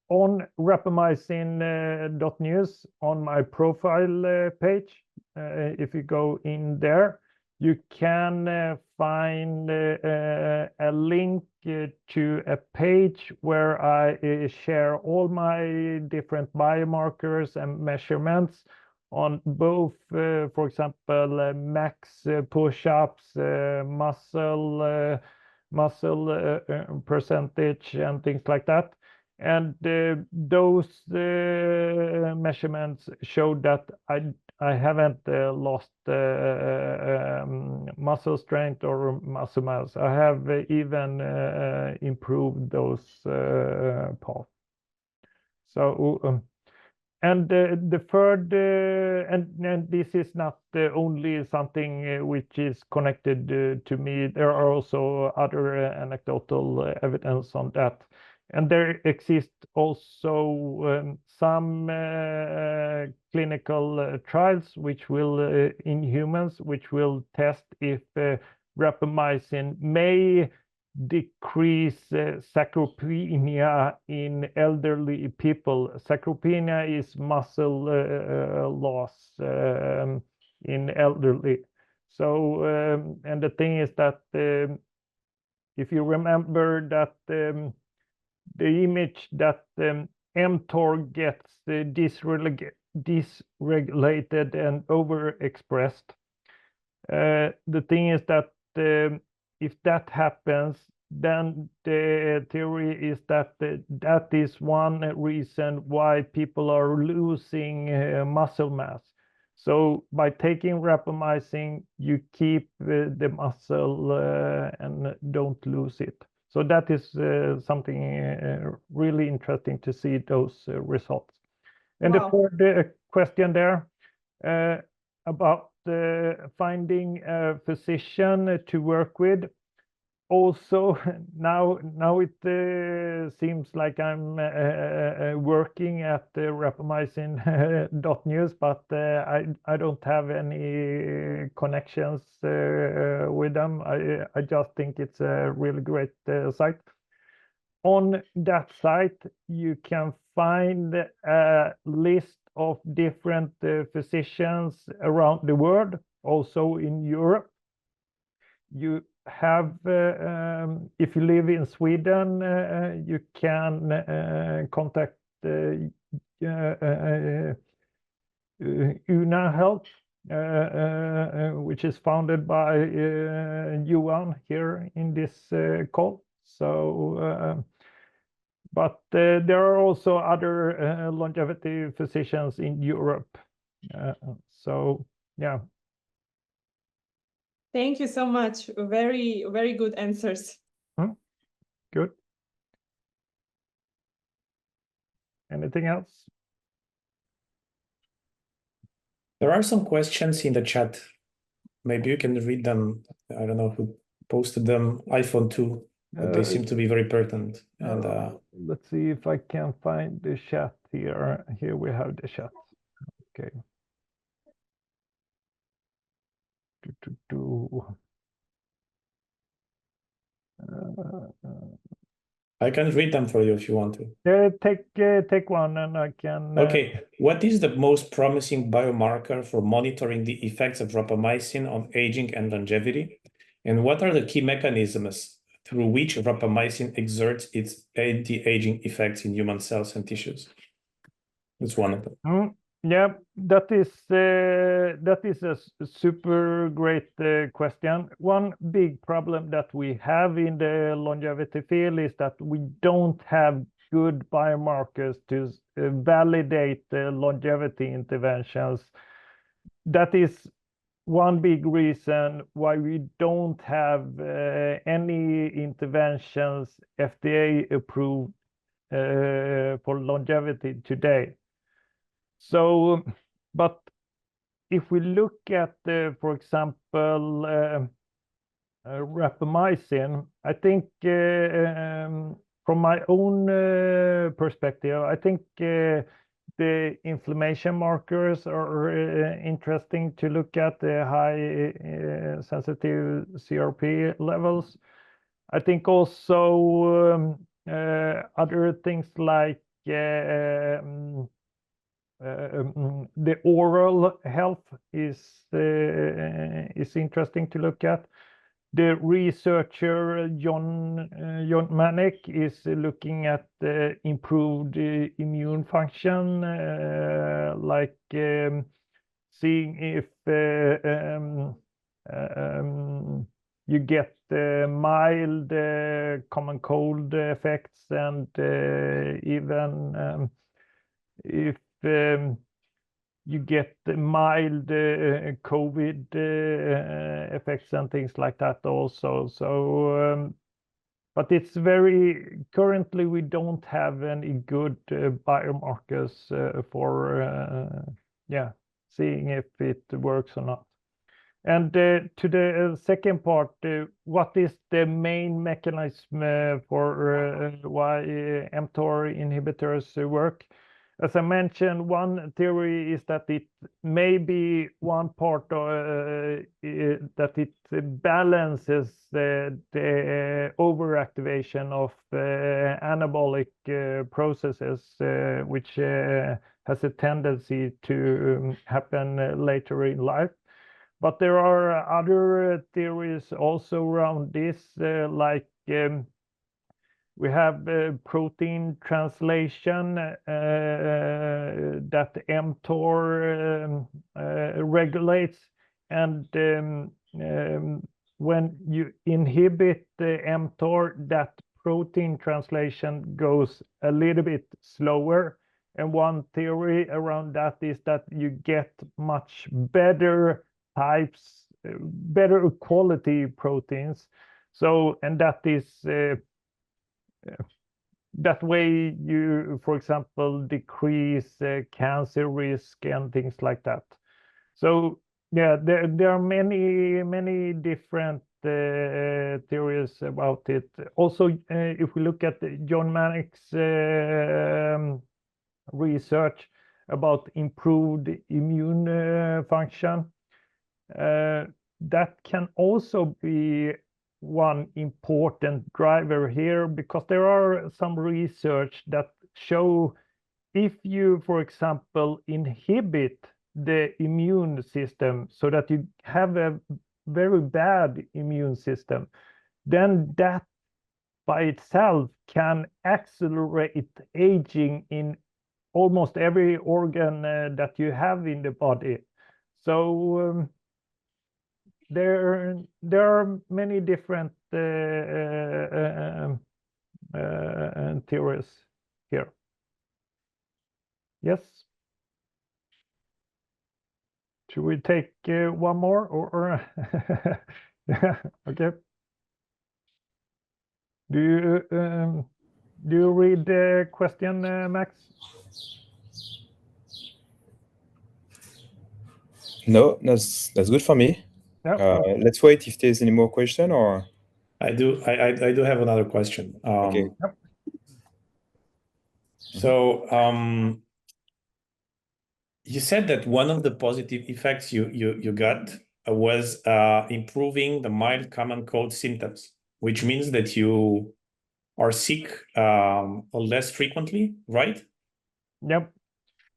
On rapamycin.news on my profile page, if you go in there, you can find a link to a page where I share all my different biomarkers and measurements on both, for example, max push-ups, muscle percentage, and things like that. And those measurements showed that I haven't lost muscle strength or muscle mass. I have even improved those parts. So, and the third, and this is not only something which is connected to me. There are also other anecdotal evidence on that. And there exists also some clinical trials which will, in humans, which will test if rapamycin may decrease sarcopenia in elderly people. Sarcopenia is muscle loss in elderly. So, and the thing is that if you remember that the image that mTOR gets dysregulated and overexpressed. The thing is that if that happens, then the theory is that that is one reason why people are losing muscle mass. So by taking rapamycin, you keep the muscle and don't lose it. So that is something really interesting to see those results. And Wow. the third question there about finding a physician to work with. Also, now it seems like I'm working at rapamycin.news, but I don't have any connections with them. I just think it's a really great site. On that site, you can find a list of different physicians around the world, also in Europe. You have, if you live in Sweden, you can contact Una Health, which is founded by Johan here in this call. So, but there are also other longevity physicians in Europe. So, yeah. Thank you so much. Very, very good answers. Good. Anything else? There are some questions in the chat. Maybe you can read them. I don't know who posted them. iPhone 2, but they seem to be very pertinent. And let's see if I can find the chat here. Here we have the chat. Okay. I can read them for you if you want to. Take one and I can. Okay. What is the most promising biomarker for monitoring the effects of rapamycin on aging and longevity? And what are the key mechanisms through which rapamycin exerts its anti-aging effects in human cells and tissues? That's one of them. Yeah, that is a super great question. One big problem that we have in the longevity field is that we don't have good biomarkers to validate the longevity interventions. That is one big reason why we don't have any interventions FDA approved for longevity today. So, but if we look at, for example, rapamycin, I think from my own perspective, I think the inflammation markers are interesting to look at, the high sensitive CRP levels. I think also other things like the oral health is interesting to look at. The researcher John Manick is looking at improved immune function, like seeing if you get mild common cold effects, and even if you get mild COVID effects and things like that also. So, but it's currently we don't have any good biomarkers for seeing if it works or not. And to the second part, what is the main mechanism for why mTOR inhibitors work? As I mentioned, one theory is that it may be one part that it balances the overactivation of anabolic processes, which has a tendency to happen later in life. But there are other theories also around this, like we have protein translation that mTOR regulates, and when you inhibit the mTOR, that protein translation goes a little bit slower. And one theory around that is that you get much better types, better quality proteins. So, and that is that way you, for example, decrease cancer risk and things like that. So yeah, there are many different theories about it. Also, if we look at John Manick's research about improved immune function, that can also be one important driver here, because there are some research that show if you, for example, inhibit the immune system so that you have a very bad immune system, then that by itself can accelerate aging in almost every organ that you have in the body. So there are many different theories here. Yes. Should we take one more, or yeah, okay. Do you read the question, Max? No, that's good for me. Yeah. Let's wait if there's any more question, or I do have another question. Okay. Yep. So you said that one of the positive effects you got was improving the mild common cold symptoms, which means that you are sick less frequently, right? Yep.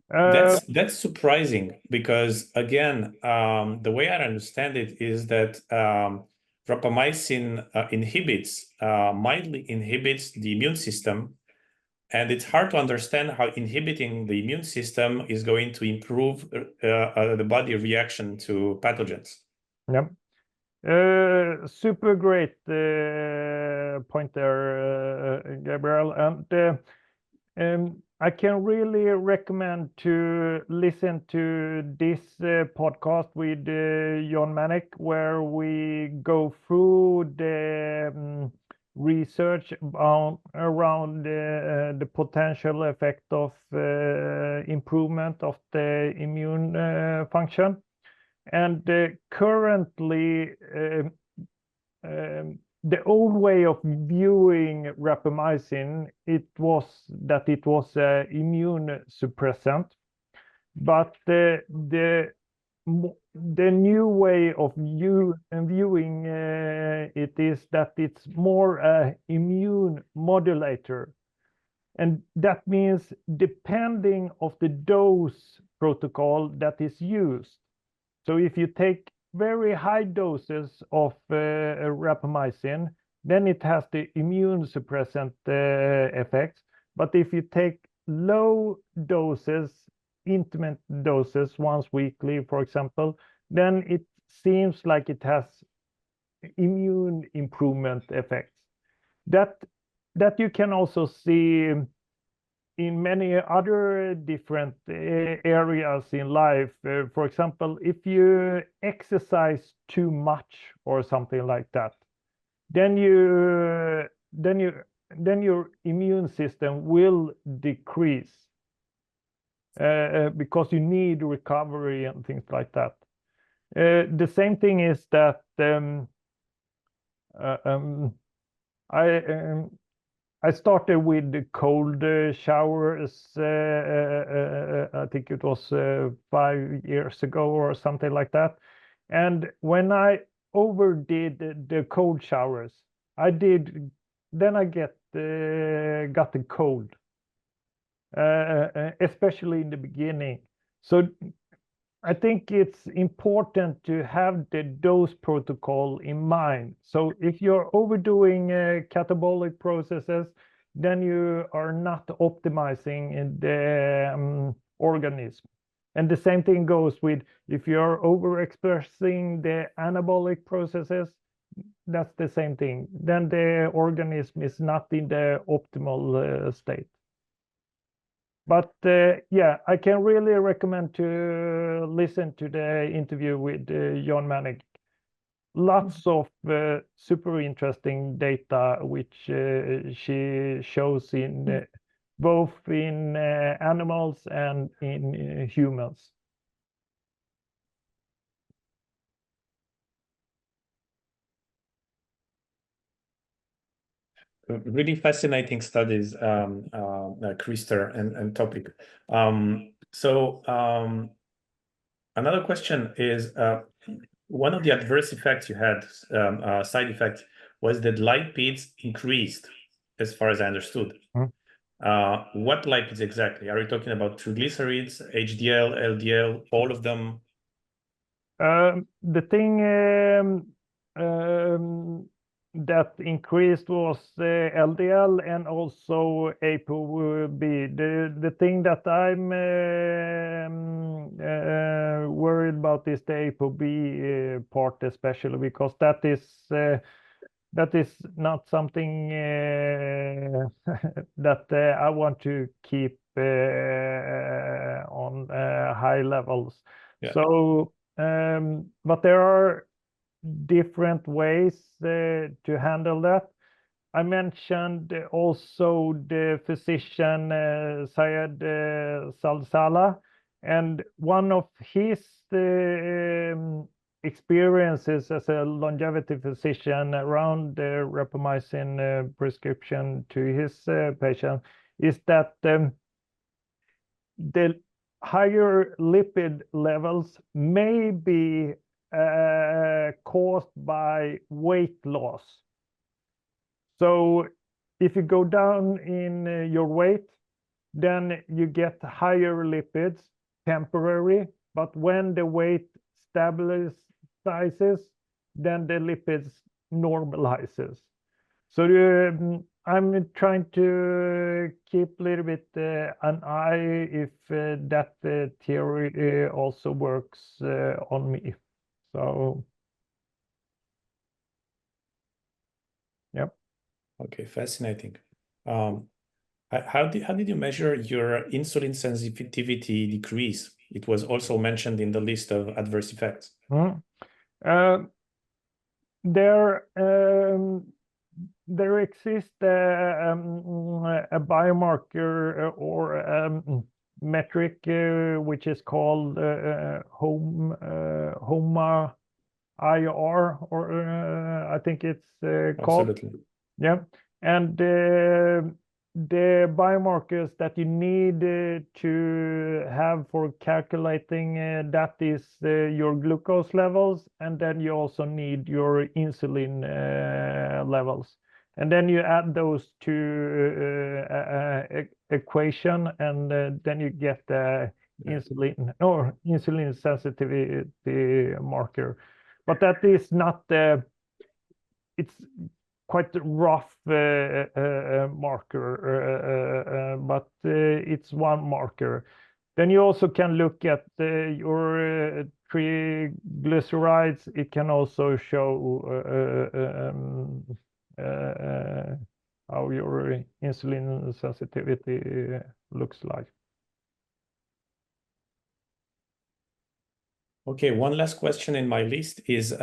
That's surprising, because again, the way I understand it is that rapamycin mildly inhibits the immune system, and it's hard to understand how inhibiting the immune system is going to improve the body reaction to pathogens. Yep. Super great point there, Gabriel. And I can really recommend to listen to this podcast with John Manick, where we go through the research around the potential effect of improvement of the immune function. And currently, the old way of viewing rapamycin, it was that it was an immune suppressant, but the new way of viewing it is that it's more a immune modulator. And that means depending of the dose protocol that is used. So if you take very high doses of rapamycin, then it has the immune suppressant effects. But if you take low doses, intermittent doses once weekly, for example, then it seems like it has immune improvement effects. That you can also see in many other different areas in life. For example, if you exercise too much or something like that, then your immune system will decrease because you need recovery and things like that. The same thing is that I started with the cold showers. I think it was 5 years ago or something like that. And when I overdid the cold showers, then I got the cold, especially in the beginning. So I think it's important to have the dose protocol in mind. So if you're overdoing catabolic processes, then you are not optimizing in the organism. And the same thing goes with if you're overexpressing the anabolic processes, that's the same thing. Then the organism is not in the optimal state. But yeah, I can really recommend to listen to the interview with Jon Mannig. Lots of super interesting data which she shows in both in animals and in humans. Really fascinating studies, Krister, and topic. Another question is, one of the adverse effects you had, side effect, was that lipids increased, as far as I understood. What lipids exactly? Are you talking about triglycerides, HDL, LDL, all of them? The thing that increased was LDL and also ApoB. The thing that I'm worried about is the ApoB part, especially because that is not something that I want to keep on high levels. Yeah. So, but there are different ways to handle that. I mentioned also the physician Syed Salsala, and one of his experiences as a longevity physician around the rapamycin prescription to his patient is that the higher lipid levels may be caused by weight loss. So if you go down in your weight, then you get higher lipids temporary, but when the weight stabilizes, then the lipids normalizes. So I'm trying to keep a little bit an eye if that theory also works on me. So, yep. Okay, fascinating. How did you measure your insulin sensitivity decrease? It was also mentioned in the list of adverse effects. There exists a biomarker or metric which is called HOMA IR, or I think it's called. Absolutely. Yeah, and the biomarkers that you need to have for calculating that is your glucose levels, and then you also need your insulin levels. And then you add those to equation, and then you get the insulin sensitivity marker. But that is not it's quite rough marker, but it's one marker. Then you also can look at your triglycerides. It can also show how your insulin sensitivity looks like. Okay, one last question in my list is,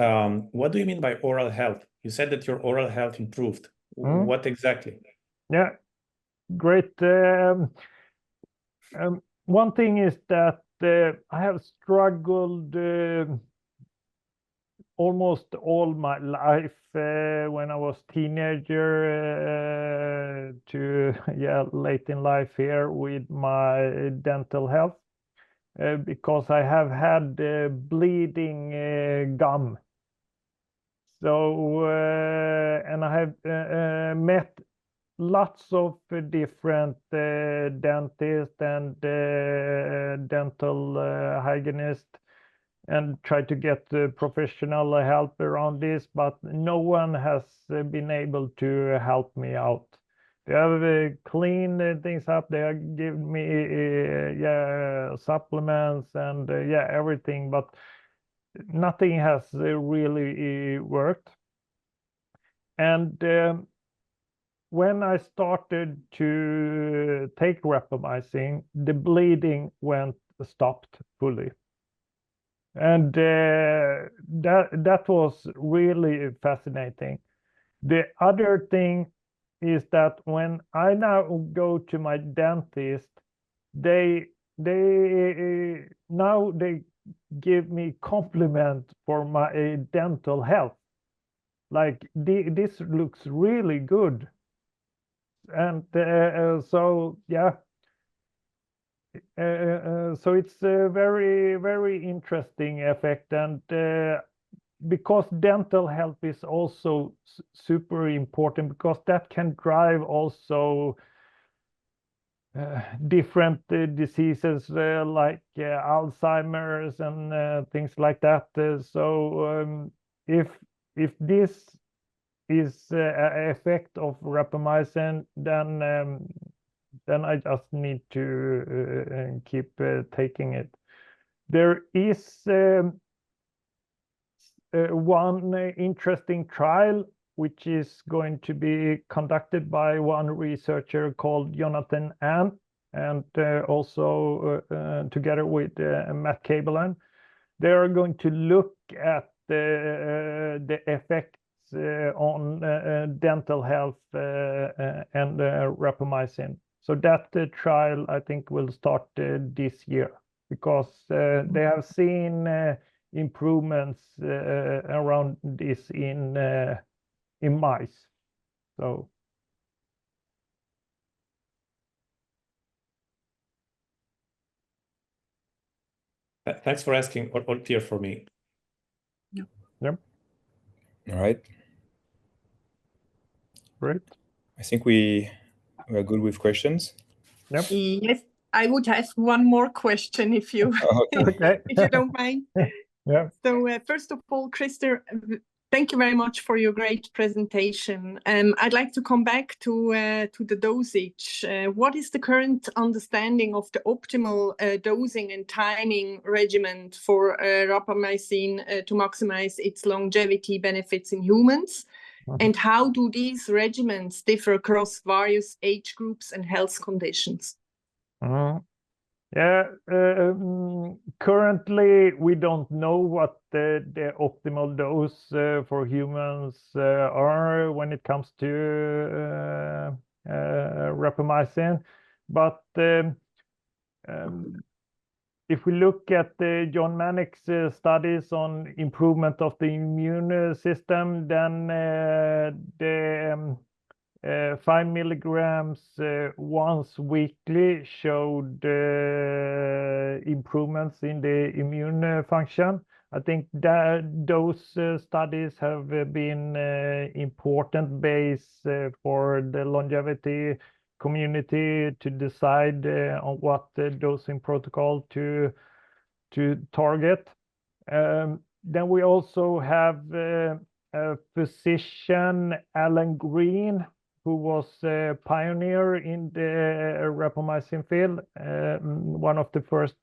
what do you mean by oral health? You said that your oral health improved. What exactly? Yeah, great. One thing is that I have struggled almost all my life when I was teenager to late in life here with my dental health. Because I have had bleeding gum. So, and I have met lots of different dentists and dental hygienists and tried to get professional help around this, but no one has been able to help me out. They have cleaned things up. They have given me supplements and everything, but nothing has really worked. And when I started to take rapamycin, the bleeding stopped fully. And that was really fascinating. The other thing is that when I now go to my dentist, they now they give me compliment for my dental health. Like this looks really good, and so yeah. So it's a very, very interesting effect, and because dental health is also super important, because that can drive also different diseases like Alzheimer's and things like that. So if this is an effect of rapamycin, then I just need to keep taking it. There is one interesting trial which is going to be conducted by one researcher called Jonathan Ann, and also together with Matt Cablean. They are going to look at the effects on dental health and rapamycin. So that trial, I think, will start this year, because they have seen improvements around this in mice. So thanks for asking. All clear for me. yeah. All right. Great. I think we are good with questions. Yep. Yes, I would have one more question if you Okay. if you don't mind. Yeah. So first of all, Christer, thank you very much for your great presentation. I'd like to come back to the dosage. What is the current understanding of the optimal dosing and timing regimen for rapamycin to maximize its longevity benefits in humans? And how do these regimens differ across various age groups and health conditions? Yeah, currently we don't know what the optimal dose for humans are when it comes to rapamycin, but if we look at John Manick's studies on improvement of the immune system, then the 5 milligrams once weekly showed improvements in the immune function. I think that those studies have been important base for the longevity community to decide on what dosing protocol to target. Then we also have a physician, Alan Green, who was a pioneer in the rapamycin field, one of the first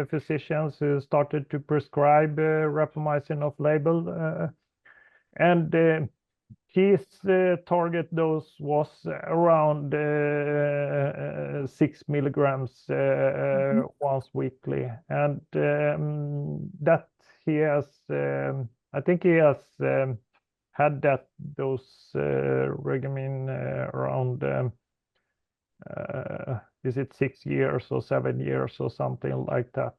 physicians who started to prescribe rapamycin off-label. And his target dose was around 6 milligrams once weekly. And that he has, I think he has had that dose regimen around, is it 6 years or 7 years or something like that?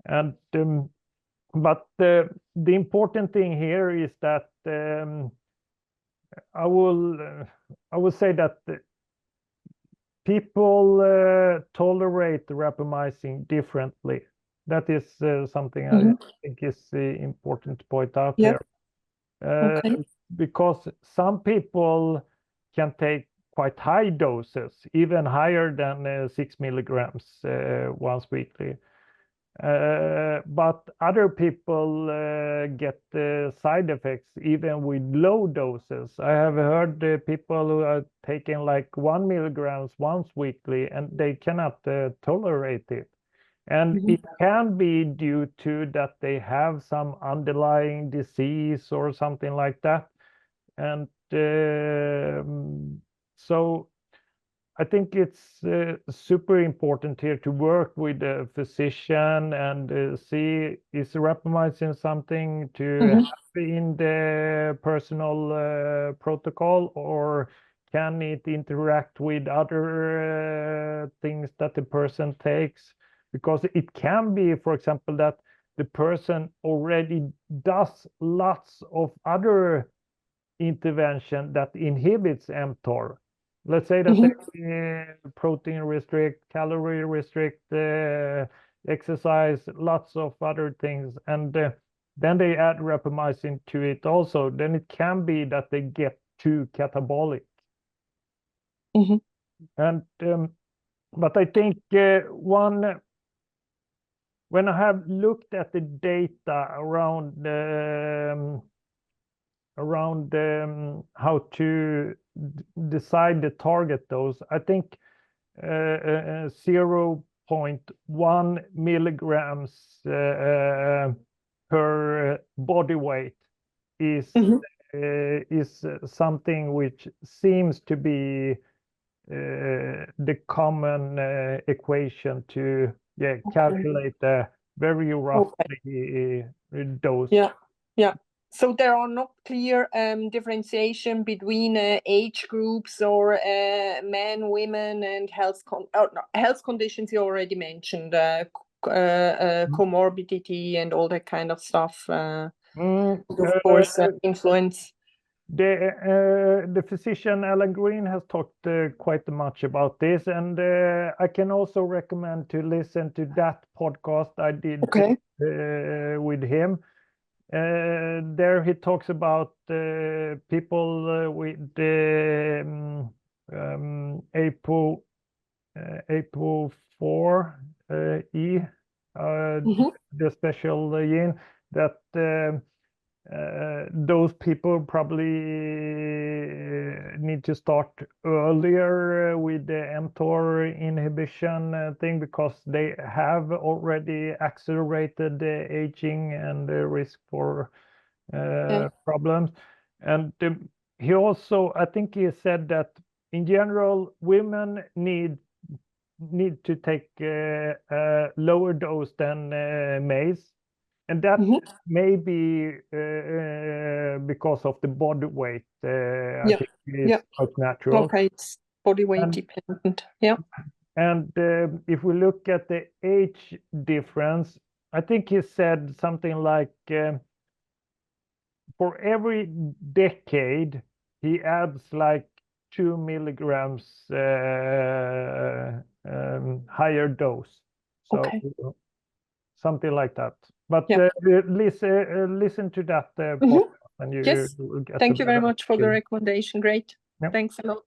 And but the important thing here is that I will say that people tolerate rapamycin differently. That is something I think is important to point out here. Because some people can take quite high doses, even higher than 6 milligrams once weekly. But other people get side effects even with low doses. I have heard people who are taking like 1 milligrams once weekly and they cannot tolerate it. And it can be due to that they have some underlying disease or something like that. And so I think it's super important here to work with a physician and see, is rapamycin something to have in the personal protocol, or can it interact with other things that the person takes? Because it can be, for example, that the person already does lots of other intervention that inhibits mTOR. Let's say that they protein restrict, calorie restrict, exercise, lots of other things, and then they add rapamycin to it also. Then it can be that they get too catabolic. And but I think when I have looked at the data around how to decide the target dose, I think 0.1 milligrams per body weight is something which seems to be the common equation to calculate the very roughly dose. So there are not clear differentiation between age groups or men, women, and health conditions you already mentioned, comorbidity and all that kind of stuff. Of course, influence. The physician Alan Green has talked quite much about this, and I can also recommend to listen to that podcast I did with him. There he talks about people with APO4E, the special gene, that those people probably need to start earlier with the mTOR inhibition thing, because they have already accelerated the aging and the risk for problems. And he also, I think he said that in general, women need to take a lower dose than males. And that may be because of the body weight. I think it's quite natural. It's body weight dependent. And if we look at the age difference, I think he said something like for every decade, he adds like 2 milligrams higher dose. So Okay. something like that. But Yeah. listen to that podcast and you Yes. will get Thank you very better much for the picture. recommendation. Great. Yep. Thanks a lot.